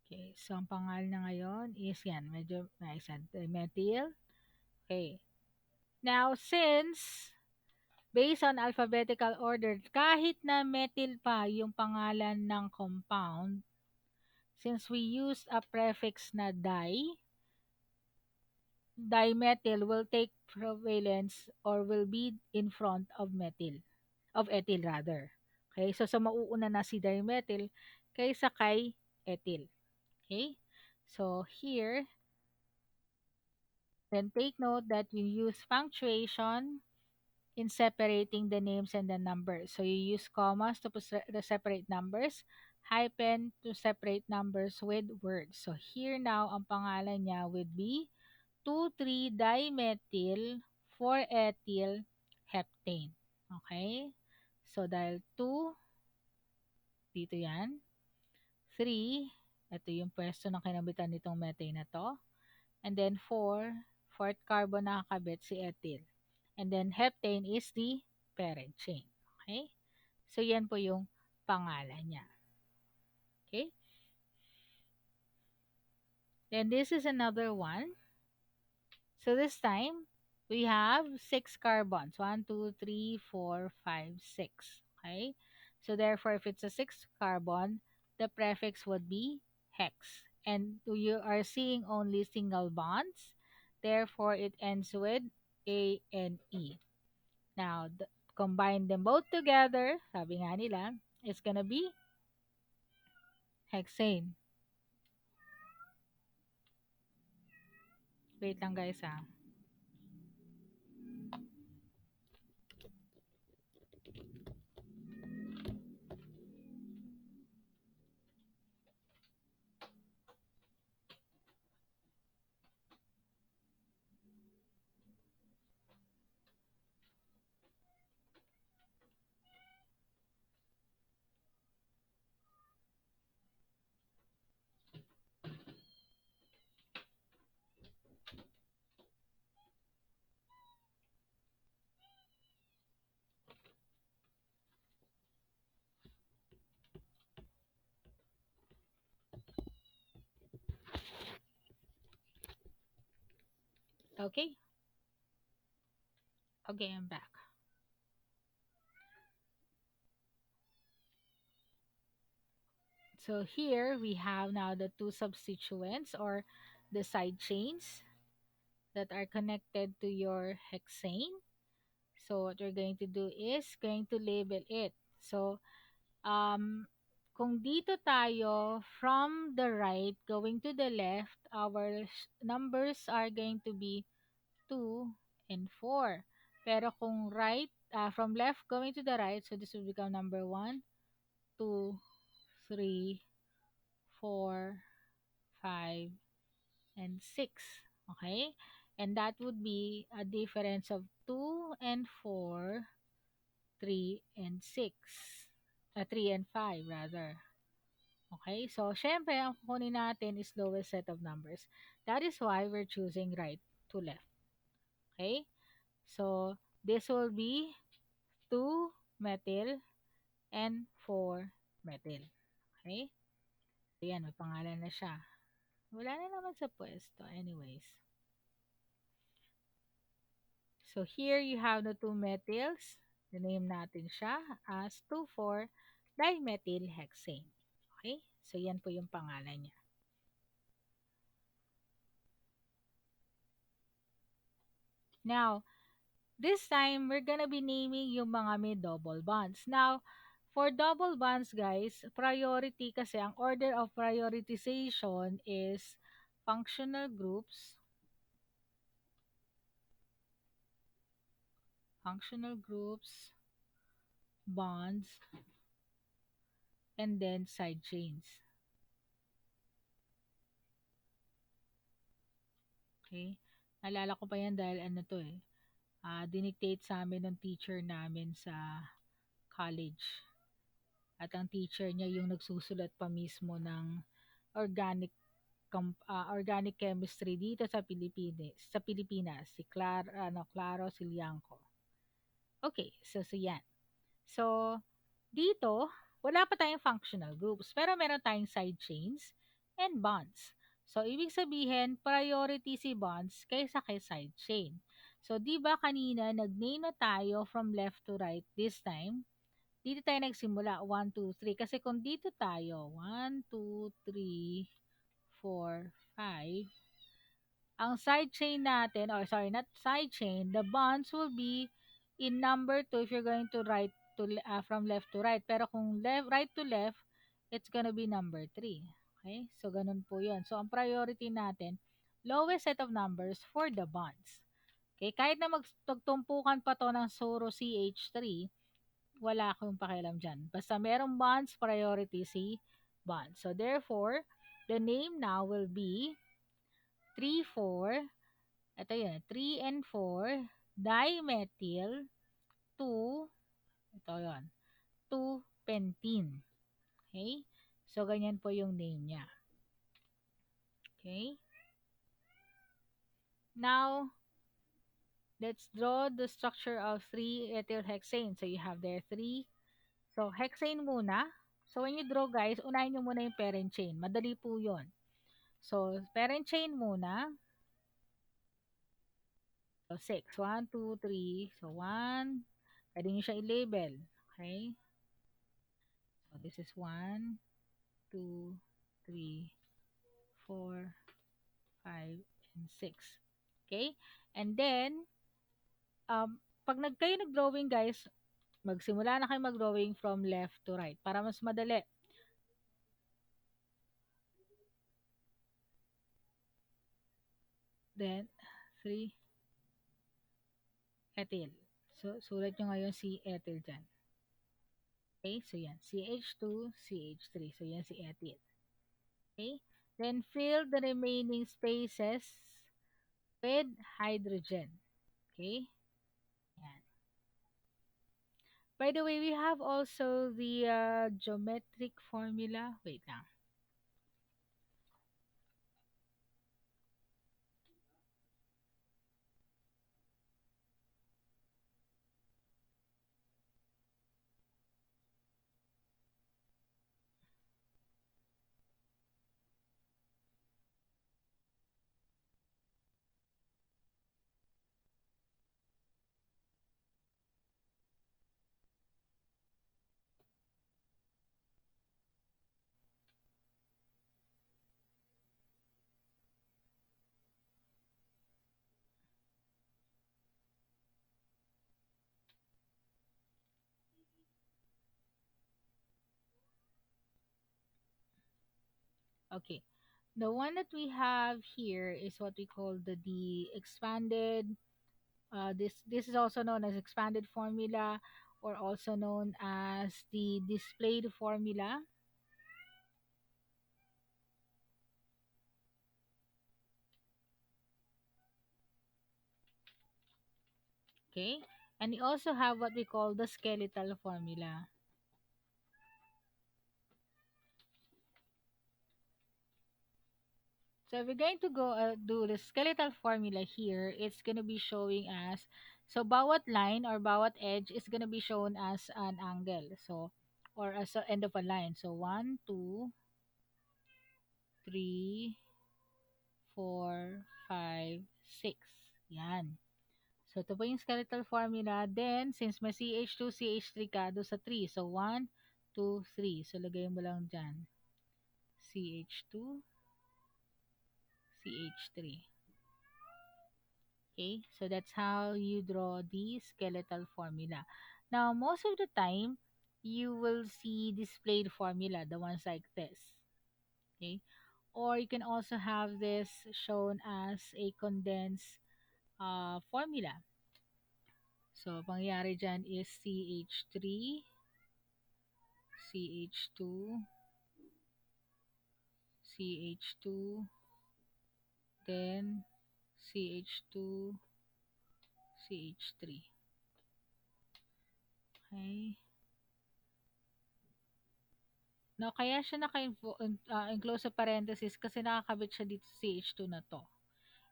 A: Okay, so ang pangalan na ngayon is yan, medyo nice, methyl. Okay. Now, since based on alphabetical order, kahit na methyl pa yung pangalan ng compound, since we use a prefix na di, dimethyl will take prevalence or will be in front of methyl, of ethyl rather. Okay, so mauuna na si dimethyl kaysa kay ethyl. Okay, so here, then take note that you use punctuation in separating the names and the numbers. So you use commas to separate numbers, hyphen to separate numbers with words. So here now, ang pangalan niya would be 2,3-dimethyl 4-ethyl heptane. Okay? So dahil 2, dito yan. 3, ito yung pwesto ng kinabitan nitong methane na to. And then 4, fourth carbon nakakabit si ethyl. And then heptane is the parent chain. Okay? So yan po yung pangalan niya. Okay? Then this is another one. So this time, we have 6 carbons. 1, 2, 3, 4, 5, 6. Okay? So therefore, if it's a 6 carbon, the prefix would be hex. And you are seeing only single bonds. Therefore, it ends with A and E. Now, combine them both together, sabi nga nila, it's gonna be hexane. Wait lang guys ha. Okay? Okay, I'm back. So here we have now the two substituents or the side chains that are connected to your hexane. So what we're going to do is going to label it. So kung dito tayo from the right going to the left, our numbers are going to be 2 and 4. Pero kung right, from left going to the right, so this will become number 1, 2, 3, 4, 5, and 6. Okay? And that would be a difference of 2 and 4, 3 and 6. 3 and 5 rather. Okay? So, syempre, ang kukunin natin is lowest set of numbers. That is why we're choosing right to left. Okay? So, this will be 2 methyl and 4 methyl. Okay? Ayan, may pangalan na siya. Wala na naman sa pwesto. Anyways. So, here you have the two methyls. Name natin siya as 2,4-dimethylhexane. Okay? So, yan po yung pangalan niya. Now, this time, we're gonna be naming yung mga may double bonds. Now, for double bonds, guys, priority kasi, ang order of prioritization is functional groups, bonds, and then side chains. Okay? Naalala ko pa yan dahil ano to eh, dinictate sa amin ng teacher namin sa college. At ang teacher niya yung nagsusulat pa mismo ng organic organic chemistry dito sa Pilipinas, si Claro Silianco. Okay, so yan. So dito, wala pa tayong functional groups, pero meron tayong side chains and bonds. So ibig sabihin, priority si bonds kaysa kay side chain. So 'di ba kanina nag-name na tayo from left to right this time? Dito tayo nagsimula, 1, 2, 3. Kasi kung dito tayo, 1, 2, 3, 4, 5, ang side chain natin, or sorry, not side chain, the bonds will be in number 2 if you're going to from left to right. Pero kung right to left, it's gonna be number 3. Okay? So, ganun po yun. So, ang priority natin, lowest set of numbers for the bonds. Okay? Kahit na magtumpukan pa to ng suro CH3, wala akong pakialam dyan. Basta merong bonds, priority si bonds. So, therefore, the name now will be 3, 4, ito yun, 3 and 4, dimethyl, 2, ito yun, 2-pentene. Okay? So, ganyan po yung name niya. Okay? Now, let's draw the structure of 3-ethylhexane. So, you have there 3. So, hexane muna. So, when you draw, guys, unahin nyo muna yung parent chain. Madali po yun. So, parent chain muna. So, 6. 1, 2, 3. So, 1. Pwede nyo siya i-label. Okay? So, this is 1, 2, 3, 4, 5, and 6. Okay? And then, pag kayo nag-drawing, guys, magsimula na kayo mag-drawing from left to right para mas madali. Then, 3, ethyl. So, sulat nyo ngayon si ethyl dyan. Okay? So, yan. CH2, CH3. So, yan si ethyl. Okay? Then, fill the remaining spaces with hydrogen. Okay? Yan. By the way, we have also the geometric formula. Wait lang. Okay. The one that we have here is what we call the expanded. This is also known as expanded formula, or also known as the displayed formula. Okay? And you also have what we call the skeletal formula. So if we're going to go do the skeletal formula here, it's going to be showing as, so bawat line or bawat edge is going to be shown as an angle. So, or as the end of a line. So 1, 2, 3, 4, 5, 6. Yan. So ito po yung skeletal formula. Then, since may CH2, CH3 ka, do sa 3. So 1, 2, 3. So lagay mo lang dyan. CH2, CH3. Okay, so that's how you draw the skeletal formula. Now, most of the time, you will see displayed formula, the ones like this. Okay, or you can also have this shown as a condensed formula. So, pangyayari dyan is CH3, CH2, CH2, then CH2, CH3. Okay. No, kaya siya naka-enclose sa parenthesis kasi nakakabit siya dito sa CH2 na to.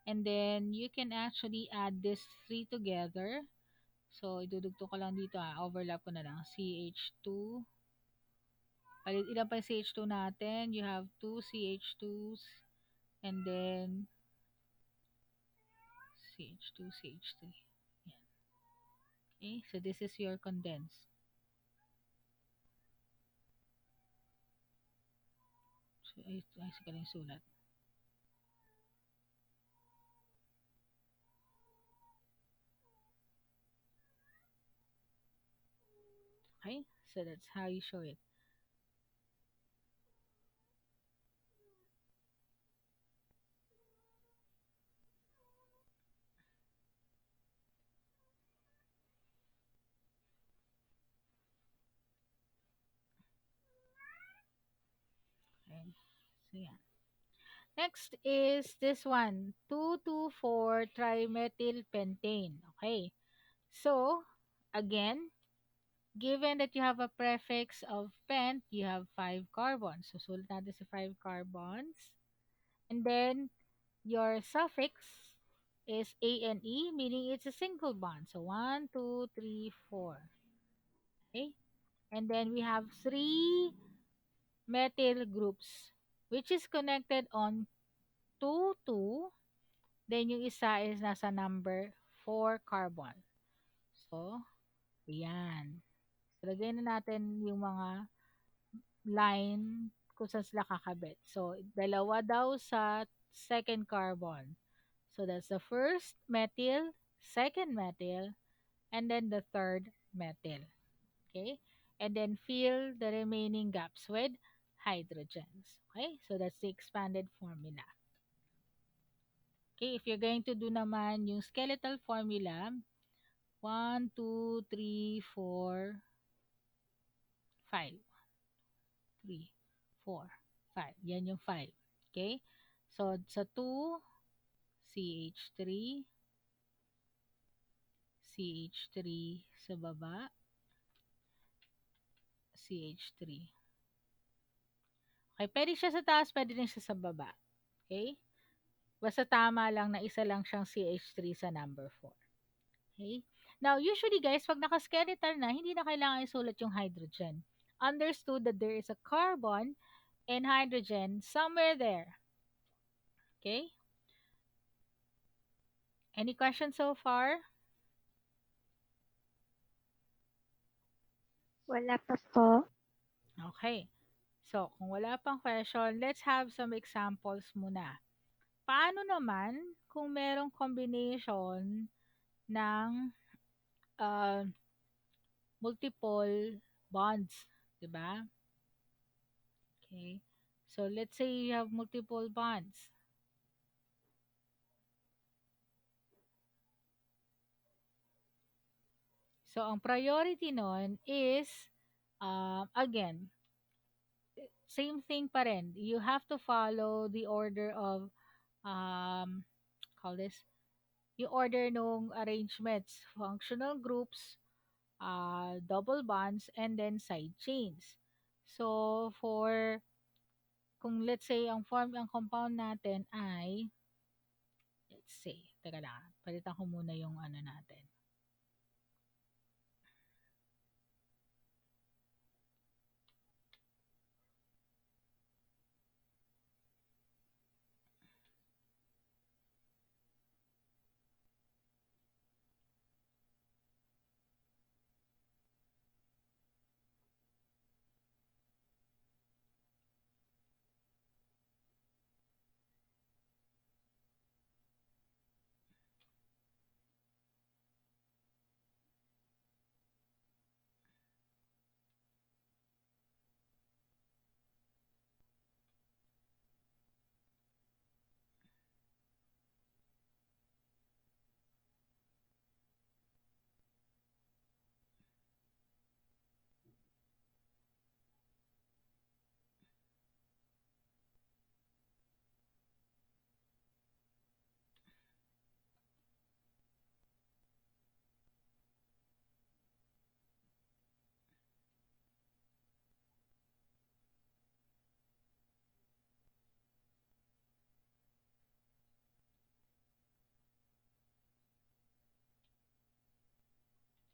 A: And then, you can actually add this three together. So, idudugtong ko lang dito overlap ko na lang. CH2. Ilan pa yung CH2 natin? You have two CH2s. And then, CH2, CH3. Yan. Okay, so this is your condensed. So, ay sige lang yung sulat. Okay, so that's how you show it. Okay, so yeah. Next is this one, 2,2,4 trimethylpentane. Okay. So, again, given that you have a prefix of pent, you have 5 carbons. So, sulat natin sa 5 carbons. And then, your suffix is ANE, meaning it's a single bond. So, 1, 2, 3, 4. Okay. And then, we have 3 methyl groups, which is connected on 2, 2. Then, yung isa is nasa number 4 carbon. So, ayan. So, lagay na natin yung mga line kung saan sila kakabit. So, dalawa daw sa second carbon. So, that's the first methyl, second methyl, and then the third methyl. Okay? And then fill the remaining gaps with hydrogens. Okay? So, that's the expanded formula. Okay, if you're going to do naman yung skeletal formula, 1, 2, 3, 4, 5. 3, 4, 5. Yan yung 5. Okay? So, sa 2, CH3, CH3 sa baba, CH3. Okay, pwede siya sa taas, pwede rin siya sa baba. Okay? Basta tama lang na isa lang siyang CH3 sa number 4. Okay? Now, usually guys, pag naka-skeletal na, hindi na kailangan isulat yung hydrogen. Understood that there is a carbon and hydrogen somewhere there. Okay? Any questions so far?
D: Wala pa po.
A: Okay. So, kung wala pang question, let's have some examples muna. Paano naman kung merong combination ng uh, multiple bonds, 'di ba? Okay. So, let's say you have multiple bonds. So, ang priority nun is, again, same thing pa rin. You have to follow the order of, call this, yung order nung arrangements, functional groups, double bonds, and then side chains. So, kung let's say, ang compound natin ay, let's say, teka lang, palitan ko muna yung ano natin.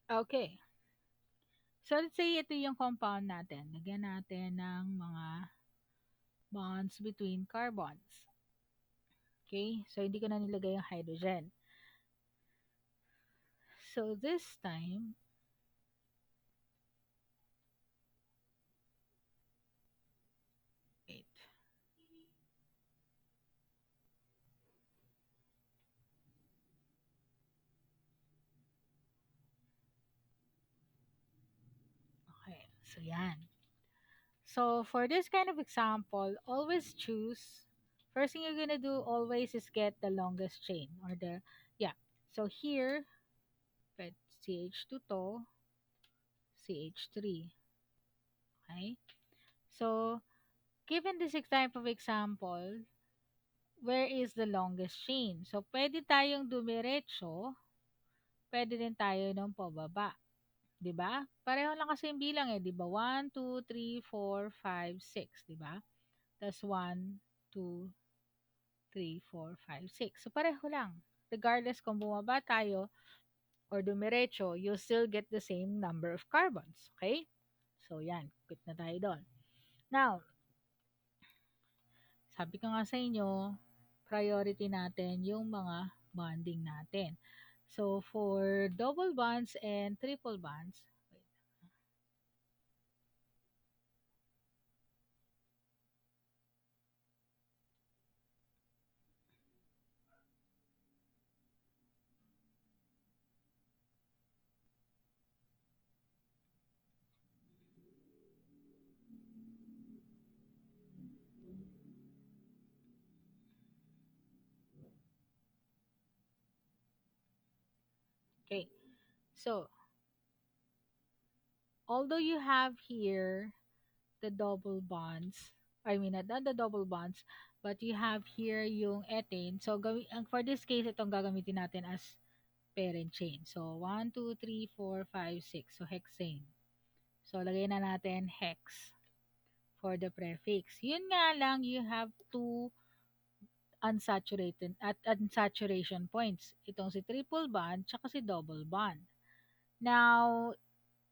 A: Okay. So, let's say ito yung compound natin. Lagyan natin ng mga bonds between carbons. Okay? So, hindi ko na nilagay yung hydrogen. So, this time, wait. Okay. So, yan. So, for this kind of example, always choose, first thing you're gonna do always is get the longest chain or the, yeah. So, here, put CH2 to, CH3. Okay? So, given this type of example, where is the longest chain? So, pwede tayong dumiretso, pwede din tayo ng pababa. 'Di ba? Pareho lang kasi yung bilang eh, 'di ba? 1, 2, 3, 4, 5, 6, 'di ba? Tas 1, 2, 3, 4, 5, 6. So, pareho lang. Regardless kung bumaba tayo or dumiretso, you still get the same number of carbons. Okay? So, yan. Good na tayo doon. Now, sabi ko nga sa inyo, priority natin yung mga bonding natin. So, for double bonds and triple bonds, okay. So, although you have here the double bonds, I mean, not the double bonds, but you have here yung ethane. So, for this case, itong gagamitin natin as parent chain. So, 1, 2, 3, 4, 5, 6. So, hexane. So, lagay na natin hex for the prefix. Yun nga lang, you have two unsaturated at unsaturation points. Itong si triple bond tsaka si double bond. Now,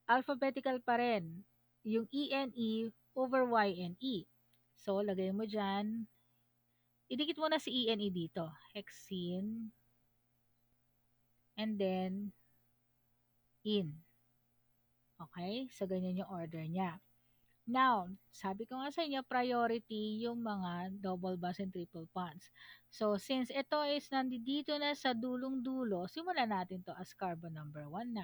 A: alphabetical pa rin yung ENE over YNE. So, lagay mo dyan. Idikit mo na si ENE dito. Hexene. And then, in. Okay? So, ganyan yung order niya. Now, sabi ko nga sa inyo, priority yung mga double bonds and triple bonds. So, since ito is nandito na sa dulong-dulo, simulan natin to as carbon number 1 na.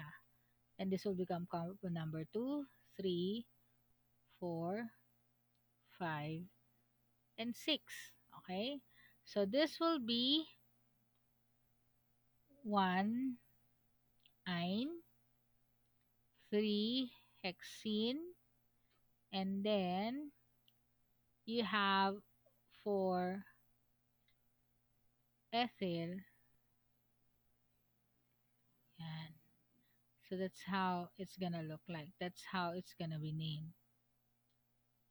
A: And this will become carbon number 2, 3, 4, 5, and 6. Okay? So, this will be 1 ine, 3 hexene, and then you have 4 ethyl, So that's how it's gonna look like. That's how it's gonna be named.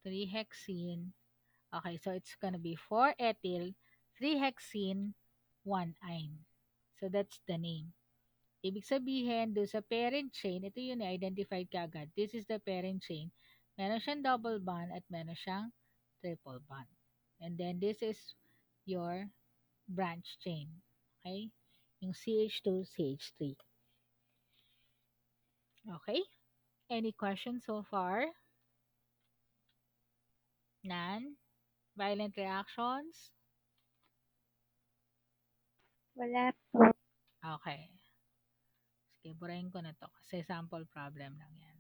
A: 3-hexene. Okay, so it's gonna be 4-ethyl, 3-hexene, 1-ine. So that's the name. Ibig sabihin, do sa parent chain, ito yun, identified ka agad. This is the parent chain. Meron siyang double bond at meron siyang triple bond. And then this is your branch chain. Okay? Yung CH2, CH3. Okay? Any questions so far? None? Violent reactions?
D: Wala po.
A: Okay. Sige, burahin ko na to kasi sample problem lang yan.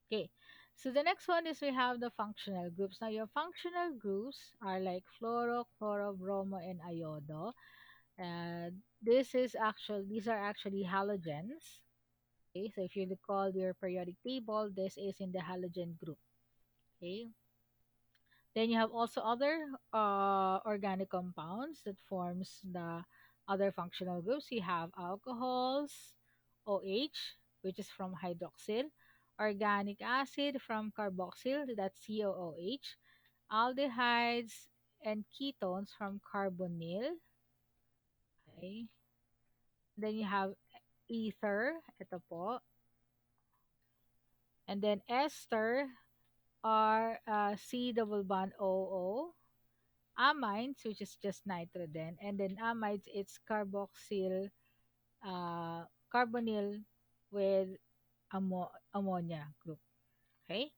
A: Okay. So the next one is we have the functional groups. Now your functional groups are like fluoro, chloro, bromo, and iodo. These are actually halogens. Okay, so if you recall your periodic table, this is in the halogen group. Okay, then you have also other organic compounds that forms the other functional groups. You have alcohols, OH, which is from hydroxyl, organic acid from carboxyl, that's COOH, aldehydes and ketones from carbonyl. Okay. Then you have ether, ito po. And then ester are C double bond OO. Amines, which is just nitrogen. And then amides, it's carboxyl, carbonyl with ammonia group. Okay?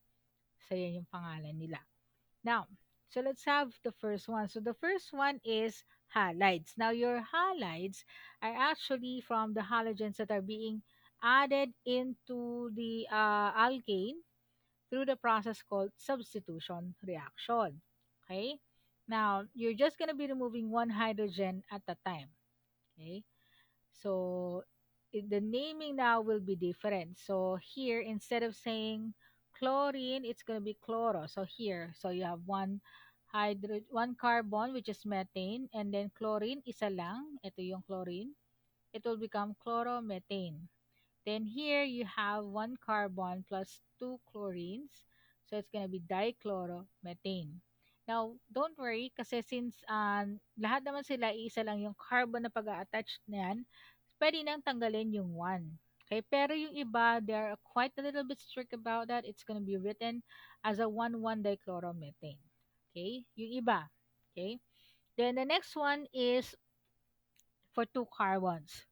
A: So, yan yung pangalan nila. Now, so let's have the first one. So, the first one is halides. Now, your halides are actually from the halogens that are being added into the alkane through the process called substitution reaction. Okay? Now, you're just going to be removing one hydrogen at a time. Okay? So, the naming now will be different. So, here, instead of saying chlorine, it's going to be chloro. So, here, so you have one carbon, which is methane, and then chlorine, isa lang. Ito yung chlorine. It will become chloromethane. Then here you have one carbon plus two chlorines. So it's going to be dichloromethane. Now, don't worry kasi since lahat naman sila isa lang yung carbon na pag-attach na yan, pwede nang tanggalin yung one. Okay, pero yung iba, they're quite a little bit strict about that. It's going to be written as a 1,1 dichloromethane. Okay, yung iba. Okay, then the next one is for two carbons.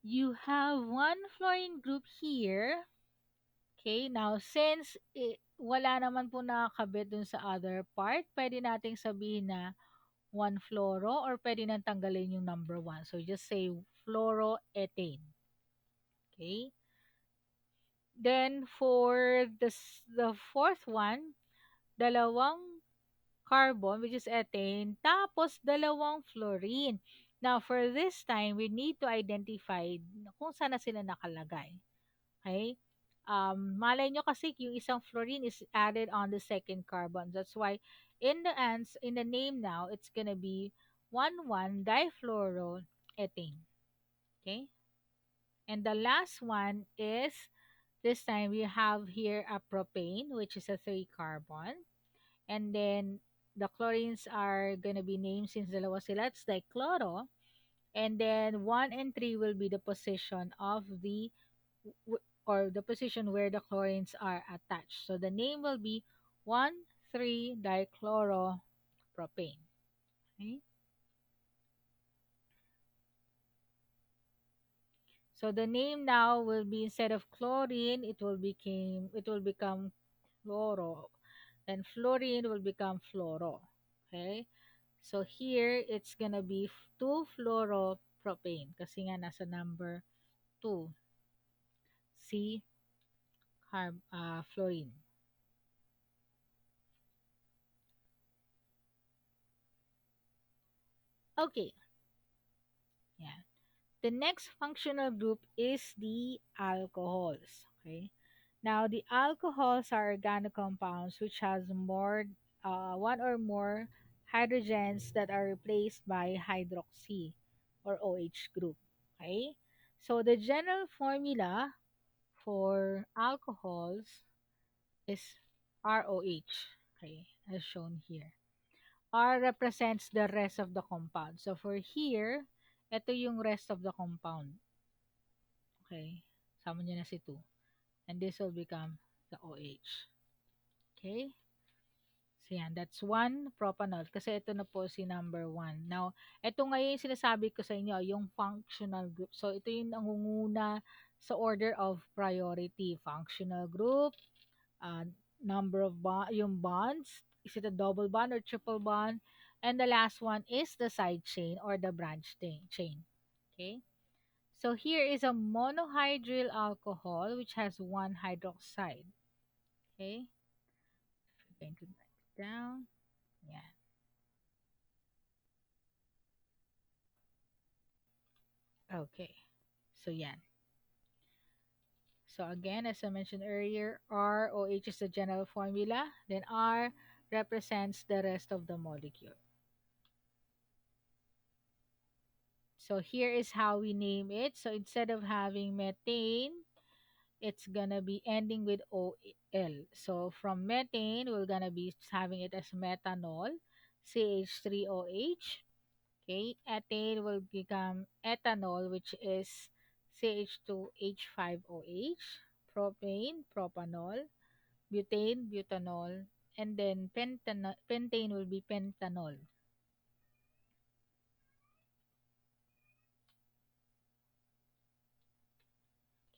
A: You have one fluorine group here. Okay, now since wala naman po nakakabit dun sa other part, pwede nating sabihin na one fluoro or pwede nang tanggalin yung number one. So just say fluoroethane. Okay? Then for the fourth one, dalawang carbon, which is ethane, tapos dalawang fluorine. Now, for this time, we need to identify kung saan na sila nakalagay. Okay? Malay nyo kasi yung isang fluorine is added on the second carbon. That's why in the name now, it's gonna be 1,1 difluoroethane. Okay? And the last one is this time we have here a propane, which is a 3 carbon. And then the chlorines are gonna be named since dalawa sila. It's like chloro. And then 1 and 3 will be the position of or the position where the chlorines are attached. So the name will be 1,3-dichloropropane. Okay? So the name now will be instead of chlorine, it will become chloro. Then fluorine will become fluoro. Okay? So here it's gonna be 2-fluoropropane kasi nga nasa number 2 C fluorine. Okay. Yeah. The next functional group is the alcohols. Okay. Now, the alcohols are organic compounds which has one or more hydrogens that are replaced by hydroxy or OH group. Okay. So the general formula for alcohols is ROH. Okay, as shown here. R represents the rest of the compound. So for here, ito yung rest of the compound. Okay. Sama niyo na si 2. And this will become the OH. Okay. So yan, that's 1 propanol. Kasi ito na po si number 1. Now, ito ngayon yung sinasabi ko sa inyo, yung functional group. So ito yung nangunguna sa order of priority. Functional group, uh, number of yung bonds. Is it a double bond or triple bond? And the last one is the side chain or the branch chain. Okay. So here is a monohydryl alcohol which has one hydroxide. Okay. We're going to write it down. Yeah. Okay. So yan. So again, as I mentioned earlier, ROH is the general formula. Then R represents the rest of the molecule. So here is how we name it. So instead of having methane, it's gonna be ending with OL. So from methane, we're gonna be having it as methanol, CH3OH. Okay, ethane will become ethanol, which is CH2H5OH. Propane, propanol. Butane, butanol. And then pentane will be pentanol.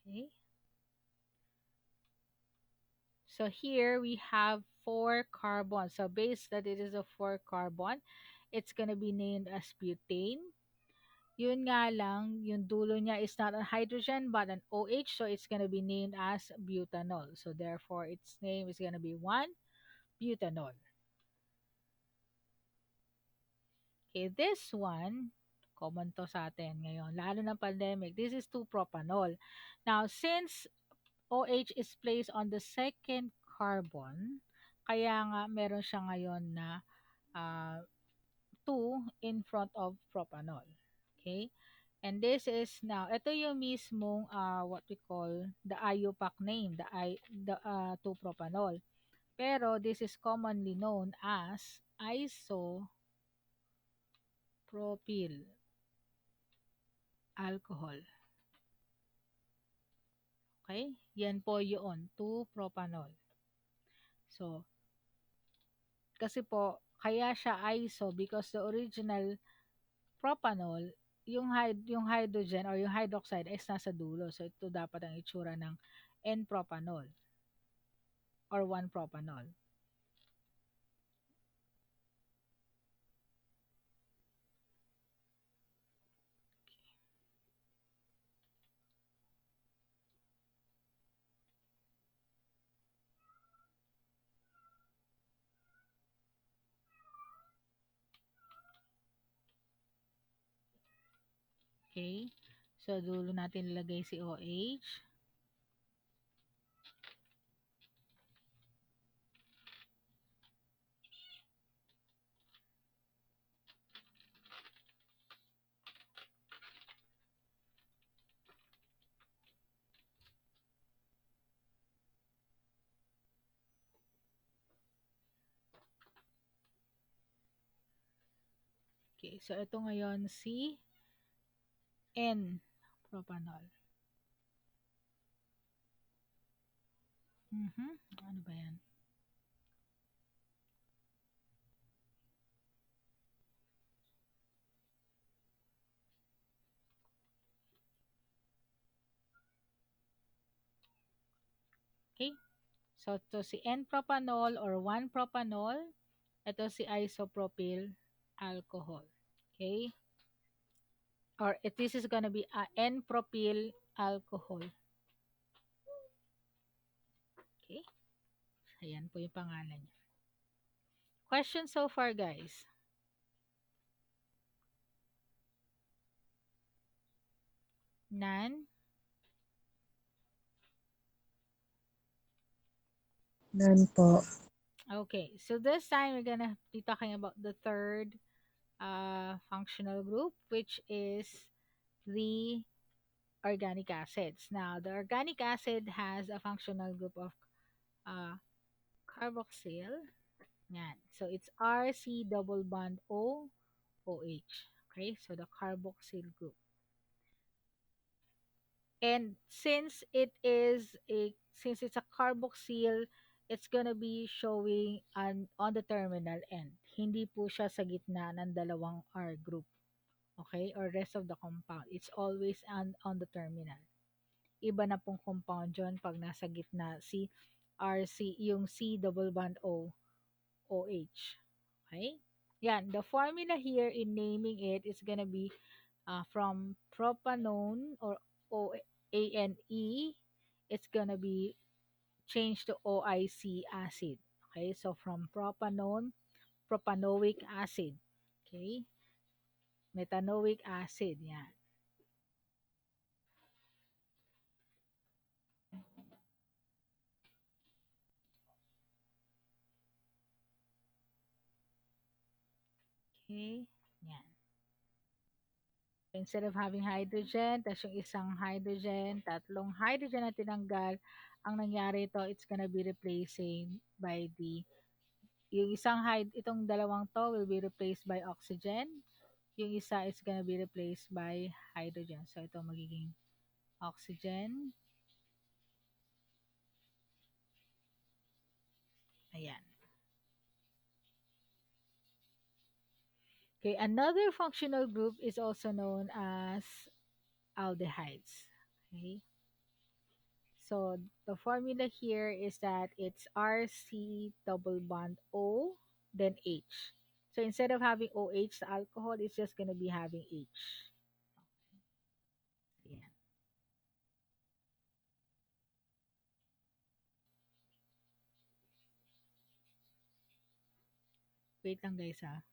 A: Okay. So here we have four carbons. So based that it is a four carbon, it's gonna be named as butane. Yun nga lang, yung dulo niya is not a hydrogen but an OH, so it's gonna be named as butanol. So therefore, its name is gonna be 1-butanol. Okay, this one, common to sa atin ngayon, lalo ng pandemic, this is 2-propanol. Now, since OH is placed on the second carbon, kaya nga meron siya ngayon na uh, 2 in front of propanol. Okay? And this is now, ito yung mismong what we call the IUPAC name, the 2-propanol. Pero this is commonly known as isopropyl alcohol. Okay? Yan po yun, 2-propanol. So, kasi po, kaya siya iso because the original propanol, yung hydrogen or yung hydroxide is nasa dulo. So, ito dapat ang itsura ng N-propanol or 1-propanol. Okay? So, dulo natin ilagay si OH. Okay, so ito ngayon si N-propanol. Ano ba yan? Okay? So, ito si N-propanol or 1-propanol. Ito si isopropyl alcohol. Okay? Or this is gonna be N-propyl alcohol. Okay? Ayan po yung pangalan niya. Question so far, guys? None?
C: None po.
A: Okay, so this time we're gonna be talking about the third functional group, which is the organic acids. Now, the organic acid has a functional group of uh, carboxyl. Yan. So it's RC double bond O OH. Okay, so the carboxyl group. And since it's a carboxyl, it's gonna be showing on the terminal end. Hindi po siya sa gitna ng dalawang R group. Okay? Or rest of the compound. It's always on the terminal. Iba na pong compound yun pag nasa gitna si RC, yung C double bond O OH. Okay? Yan. The formula here in naming it is gonna be from propanone or OANE, it's gonna be changed to OIC acid. Okay, so from propanone, propanoic acid. Okay, metanoic acid. Yan. Okay, yan. Instead of having hydrogen, tas yung isang hydrogen, tatlong hydrogen na tinanggal, ang nangyari ito, it's gonna be replacing by the yung itong dalawang to will be replaced by oxygen. Yung isa is gonna be replaced by hydrogen. So, ito magiging oxygen. Ayan. Okay, another functional group is also known as aldehydes. Okay, so the formula here is that it's RC double bond O, then H. So instead of having OH, the alcohol is just going to be having H. Ayan. Wait lang guys ha.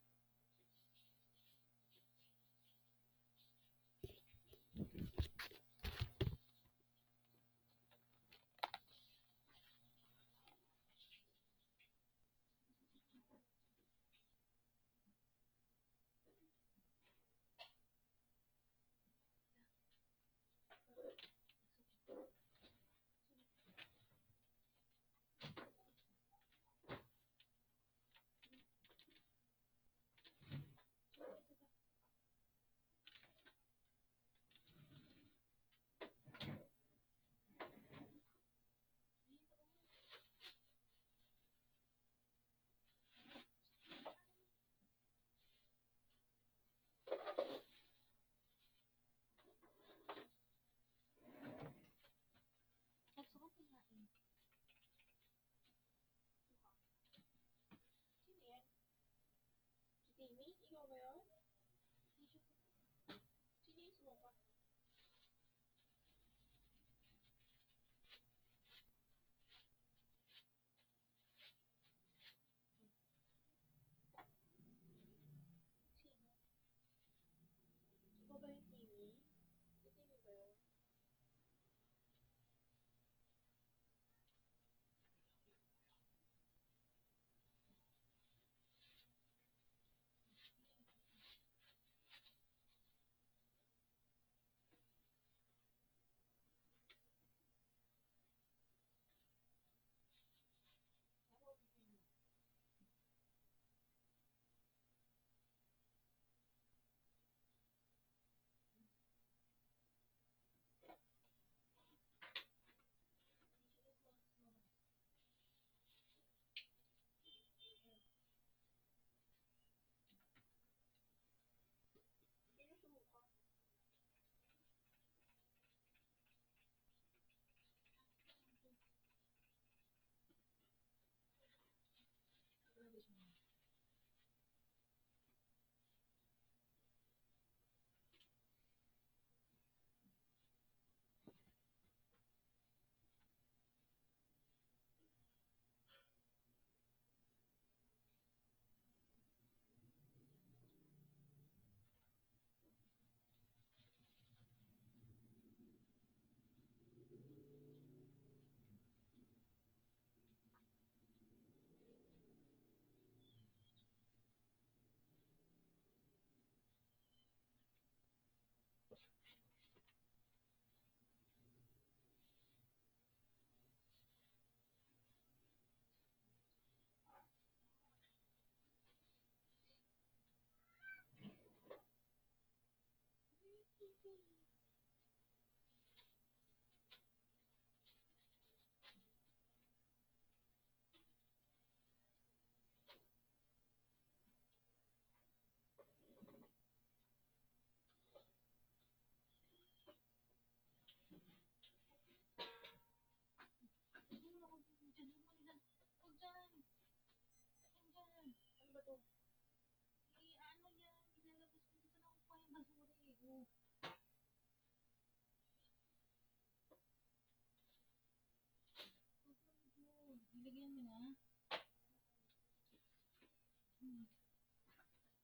A: Ilagyan mo na.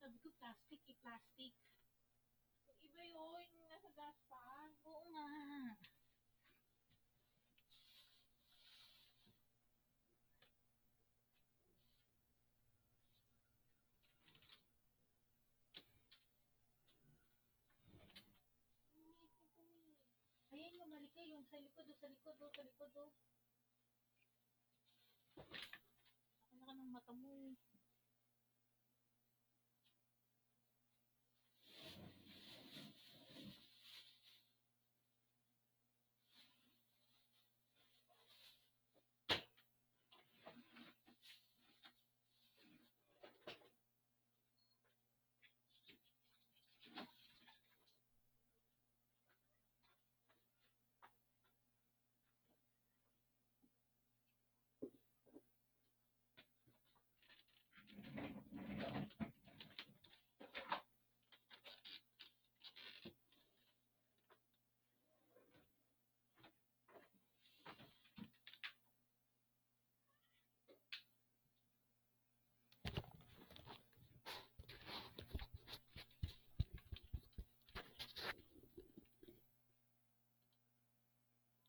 A: Sabi ko plastic, plastic. Iba yun, nasa daspan. Oo nga. Ayan yung malika, yung sa likod, sa likod, sa likod. Ako na ka ng mata mo.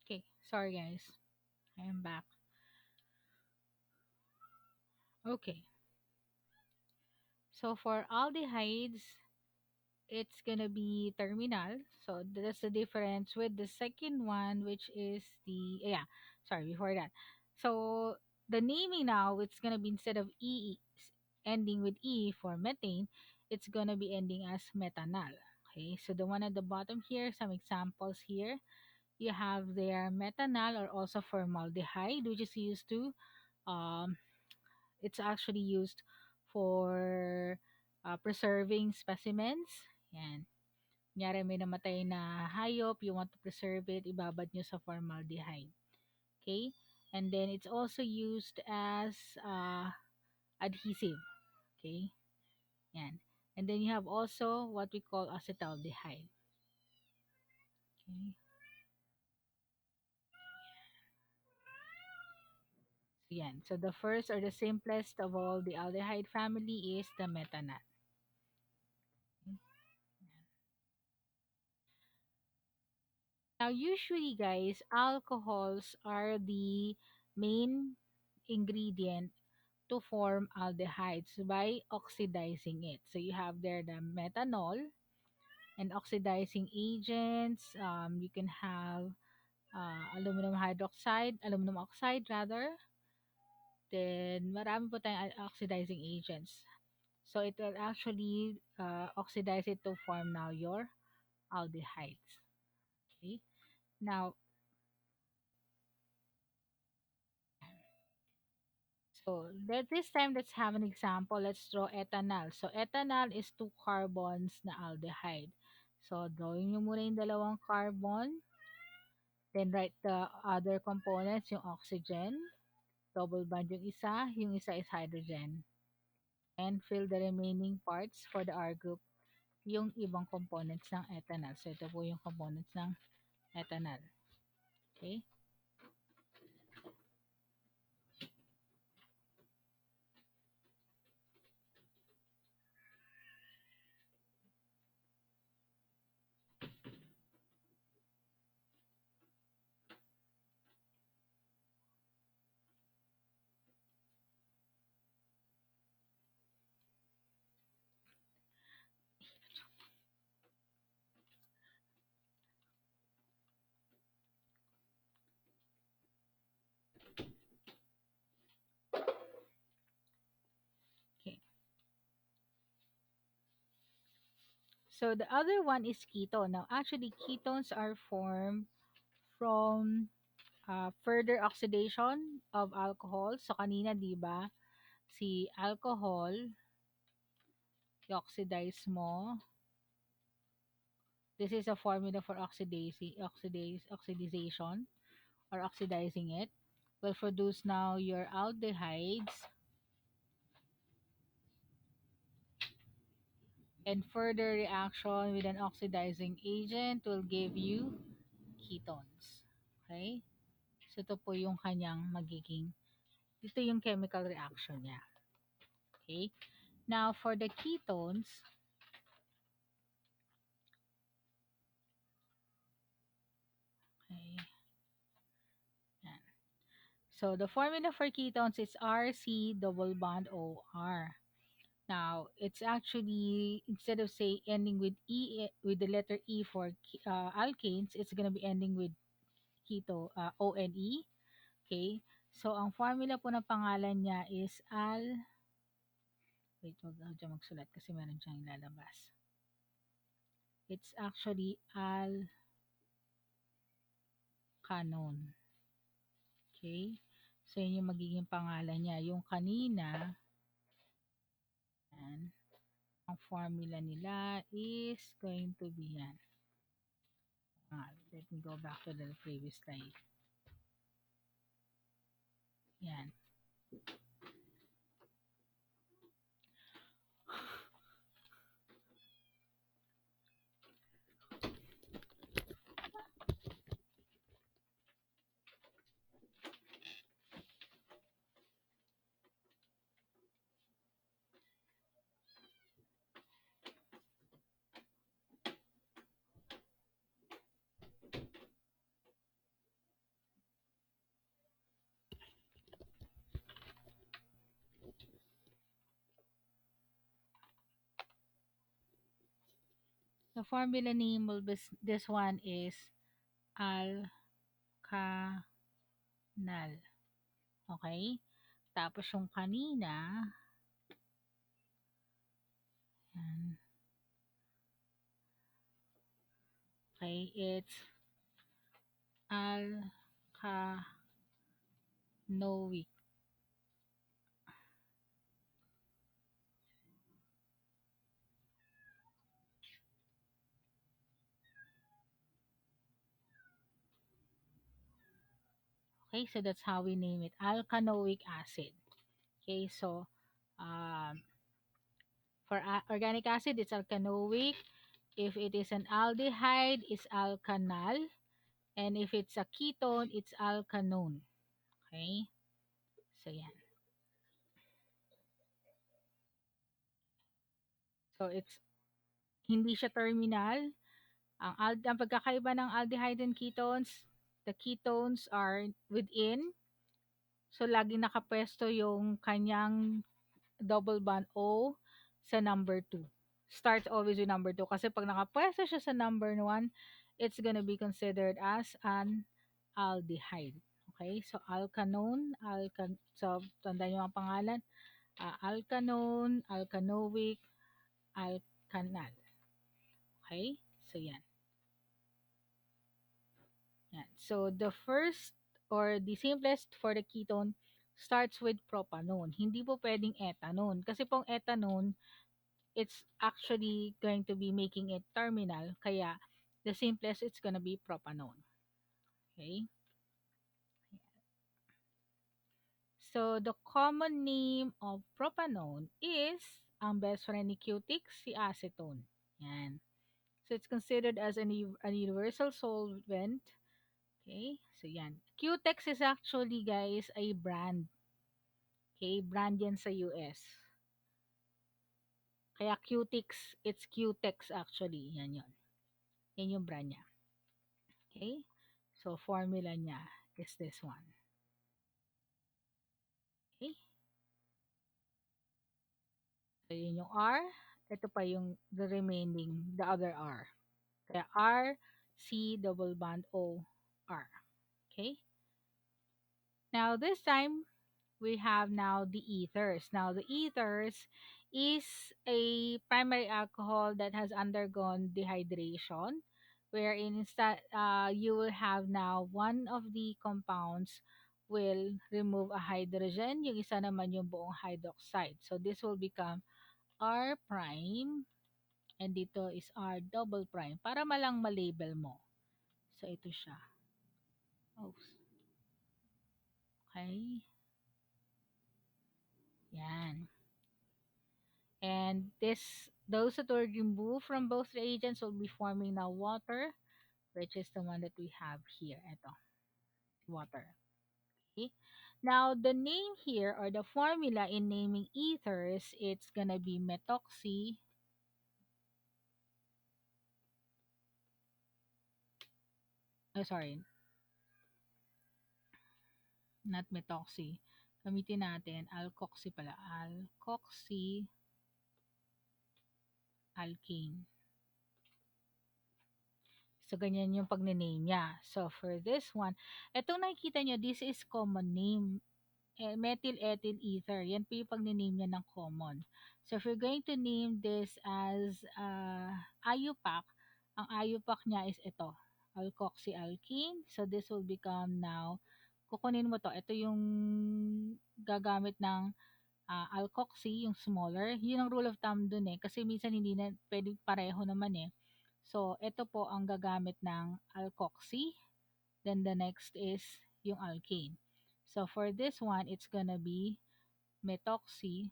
A: Okay, sorry guys. I am back. Okay, so for aldehydes, it's gonna be terminal. So that's the difference with the second one, which is the yeah. Sorry, before that. So the naming now, it's gonna be instead of ending with e for methane, it's gonna be ending as methanol. Okay, so the one at the bottom here, some examples here. You have their methanol or also formaldehyde, which is used to um, it's actually used for preserving specimens. Yan. Kunyari may namatay na hayop, you want to preserve it, ibabad nyo sa formaldehyde. Okay? And then it's also used as adhesive. Okay? Yan. And then you have also what we call acetaldehyde. Okay? So yan. So the first or the simplest of all the aldehyde family is the methanol. Okay? Now, usually, guys, alcohols are the main ingredient to form aldehydes by oxidizing it. So, you have there the methanol and oxidizing agents. You can have aluminum oxide rather. Then, marami po tayong oxidizing agents. So, it will actually oxidize it to form now your aldehydes. Okay. Now, so this time, let's have an example. Let's draw ethanol. So ethanol is two carbons na aldehyde. So drawing nyo muna yung dalawang carbon. Then write the other components, yung oxygen. Double bond yung isa is hydrogen. And fill the remaining parts for the R group, yung ibang components ng ethanol. So ito po yung components ng ethanol. Okay? So the other one is ketone. Now, actually, ketones are formed from further oxidation of alcohol. So, kanina, di ba, si alcohol, i-oxidize mo. This is a formula for oxidization or oxidizing it. Will produce now your aldehydes, and further reaction with an oxidizing agent will give you ketones. Okay? So, ito po yung kanyang magiging, ito yung chemical reaction niya. Okay? Now, for the ketones, okay, yan. So, the formula for ketones is RC double bond OR. Now, it's actually, instead of say ending with E, with the letter E for alkanes, it's gonna be ending with ONE. Okay? So, ang formula po ng pangalan niya is wait, wag ako dyan magsulat kasi meron siyang ilalabas. It's actually alkanon. Okay? So, yun yung magiging pangalan niya. Yung kanina, yan, ang formula nila is going to be yan. Let me go back to the previous slide. Yan. The formula name will be, this one is alkanal. Okay? Tapos yung kanina, yan, okay, it's alkanoic. Okay, so that's how we name it, alkanoic acid. Okay, so um, for organic acid, it's alkanoic. If it is an aldehyde, it's alkanal. And if it's a ketone, it's alkanone. Okay, so yan. So it's hindi siya terminal. Ang pagkakaiba ng aldehyde and ketones, the ketones are within. So lagi nakapwesto yung kanyang double bond O sa number 2. Starts always with number 2 kasi pag nakapwesto siya sa number 1, it's gonna be considered as an aldehyde. Okay? So so tandaan niyo ang pangalan, alkanone, alkanoic, alkanal. Okay? So yan. Yan. So the first or the simplest for the ketone starts with propanone. Hindi po pwedeng ethanone. Kasi pong ethanone, it's actually going to be making it terminal. Kaya the simplest, it's gonna be propanone. Okay? So the common name of propanone is, ang best friend ni Cutix, si acetone. Yan. So it's considered as an universal solvent. Okay, so yan. Cutex is actually, guys, a brand. Okay, brand yan sa US. Kaya Cutix, it's Cutex actually. Yan yun. Yan yung brand niya. Okay, so formula niya is this one. Okay, so yun yung R. Ito pa yung the remaining, the other R. Kaya R, C, double bond O, R. Okay, now this time, we have now the ethers. Now, the ethers is a primary alcohol that has undergone dehydration, wherein instead you will have now one of the compounds will remove a hydrogen, yung isa naman yung buong hydroxide. So, this will become R prime, and dito is R double prime, para malang malabel mo. So, ito siya. Oh, okay. Yan. And those that were removed from both reagents will be forming now water, which is the one that we have here. Ito, water. Okay. Now, the name here or the formula in naming ethers, it's gonna be methoxy. Oh, sorry, not methoxy. Gamitin natin alkoxy pala. Alkoxy alkane. So, ganyan yung pag-name niya. So, for this one, etong nakikita nyo, this is common name. Methyl ethyl ether. Yan po yung pag-name niya ng common. So, if you're going to name this as IUPAC, ang IUPAC niya is ito, alkoxyalkene. So, this will become now, kukunin mo to. Ito yung gagamit ng alkoxy, yung smaller. Yun ang rule of thumb dun eh. Kasi minsan hindi na pwedeng pareho naman eh. So, ito po ang gagamit ng alkoxy. Then, the next is yung alkane. So, for this one, it's gonna be methoxy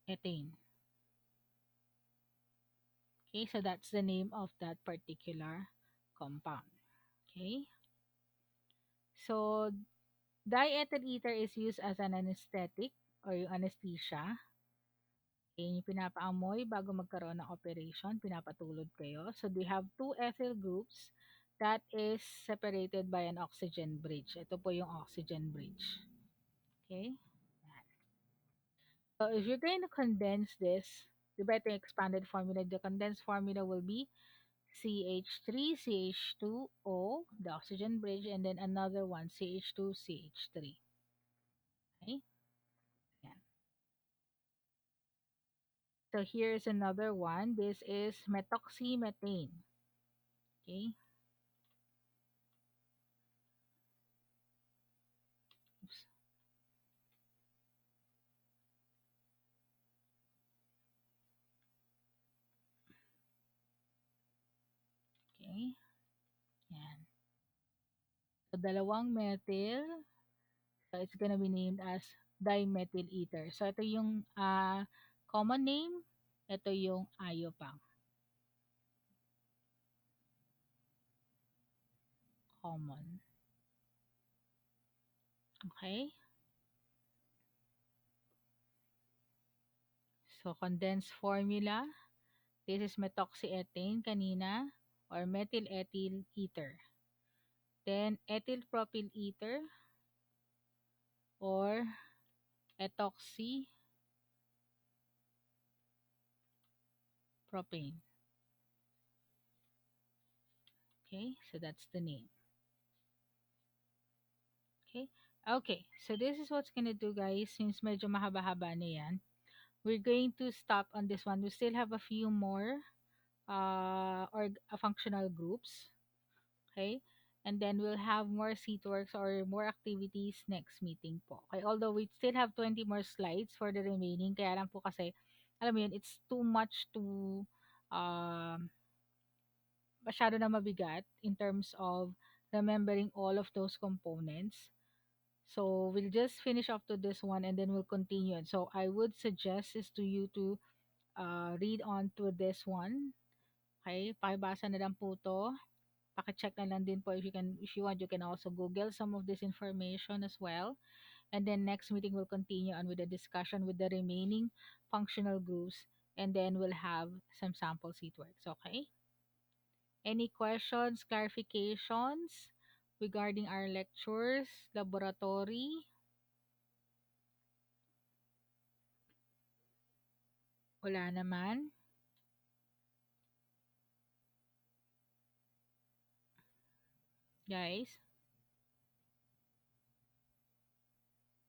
A: ethane. Okay, so that's the name of that particular compound. Okay, so diethyl ether is used as an anesthetic or yung anesthesia. Okay, yung pinapaamoy bago magkaroon ng operation, pinapatulog kayo. So they have two ethyl groups that is separated by an oxygen bridge. Ito po yung oxygen bridge. Okay. So if you're going to condense this, the better expanded formula, the condensed formula will be CH3, CH2O, the oxygen bridge, and then another one, CH2, CH3. Okay? Yan. So here's another one. This is methoxymethane. Okay? Oops. Okay? Yan. So dalawang methyl. So it's gonna be named as dimethyl ether. So ito yung common name. Ito yung iopang. Common. Okay? So, condensed formula. This is methoxyethane kanina or methyl ethyl ether. Then, ethyl propyl ether or ethoxy propane. Okay, so that's the name. Okay, okay. So, this is what's gonna do, guys. Since medyo mahaba-haba na yan, we're going to stop on this one. We still have a few more or functional groups. Okay? And then we'll have more seat works or more activities next meeting po. Okay? Although we still have 20 more slides for the remaining. Kaya lang po kasi, alam mo yun, it's too much to um, masyado na mabigat in terms of remembering all of those components. So we'll just finish up to this one and then we'll continue. So I would suggest is to you to read on to this one. Okay? Pakibasa na lang po to. Paki-check na lang din po if you want, you can also Google some of this information as well. And then next meeting we'll continue on with the discussion with the remaining functional groups, and then we'll have some sample seat works. Okay? Any questions, clarifications regarding our lectures, laboratory? Wala naman, guys.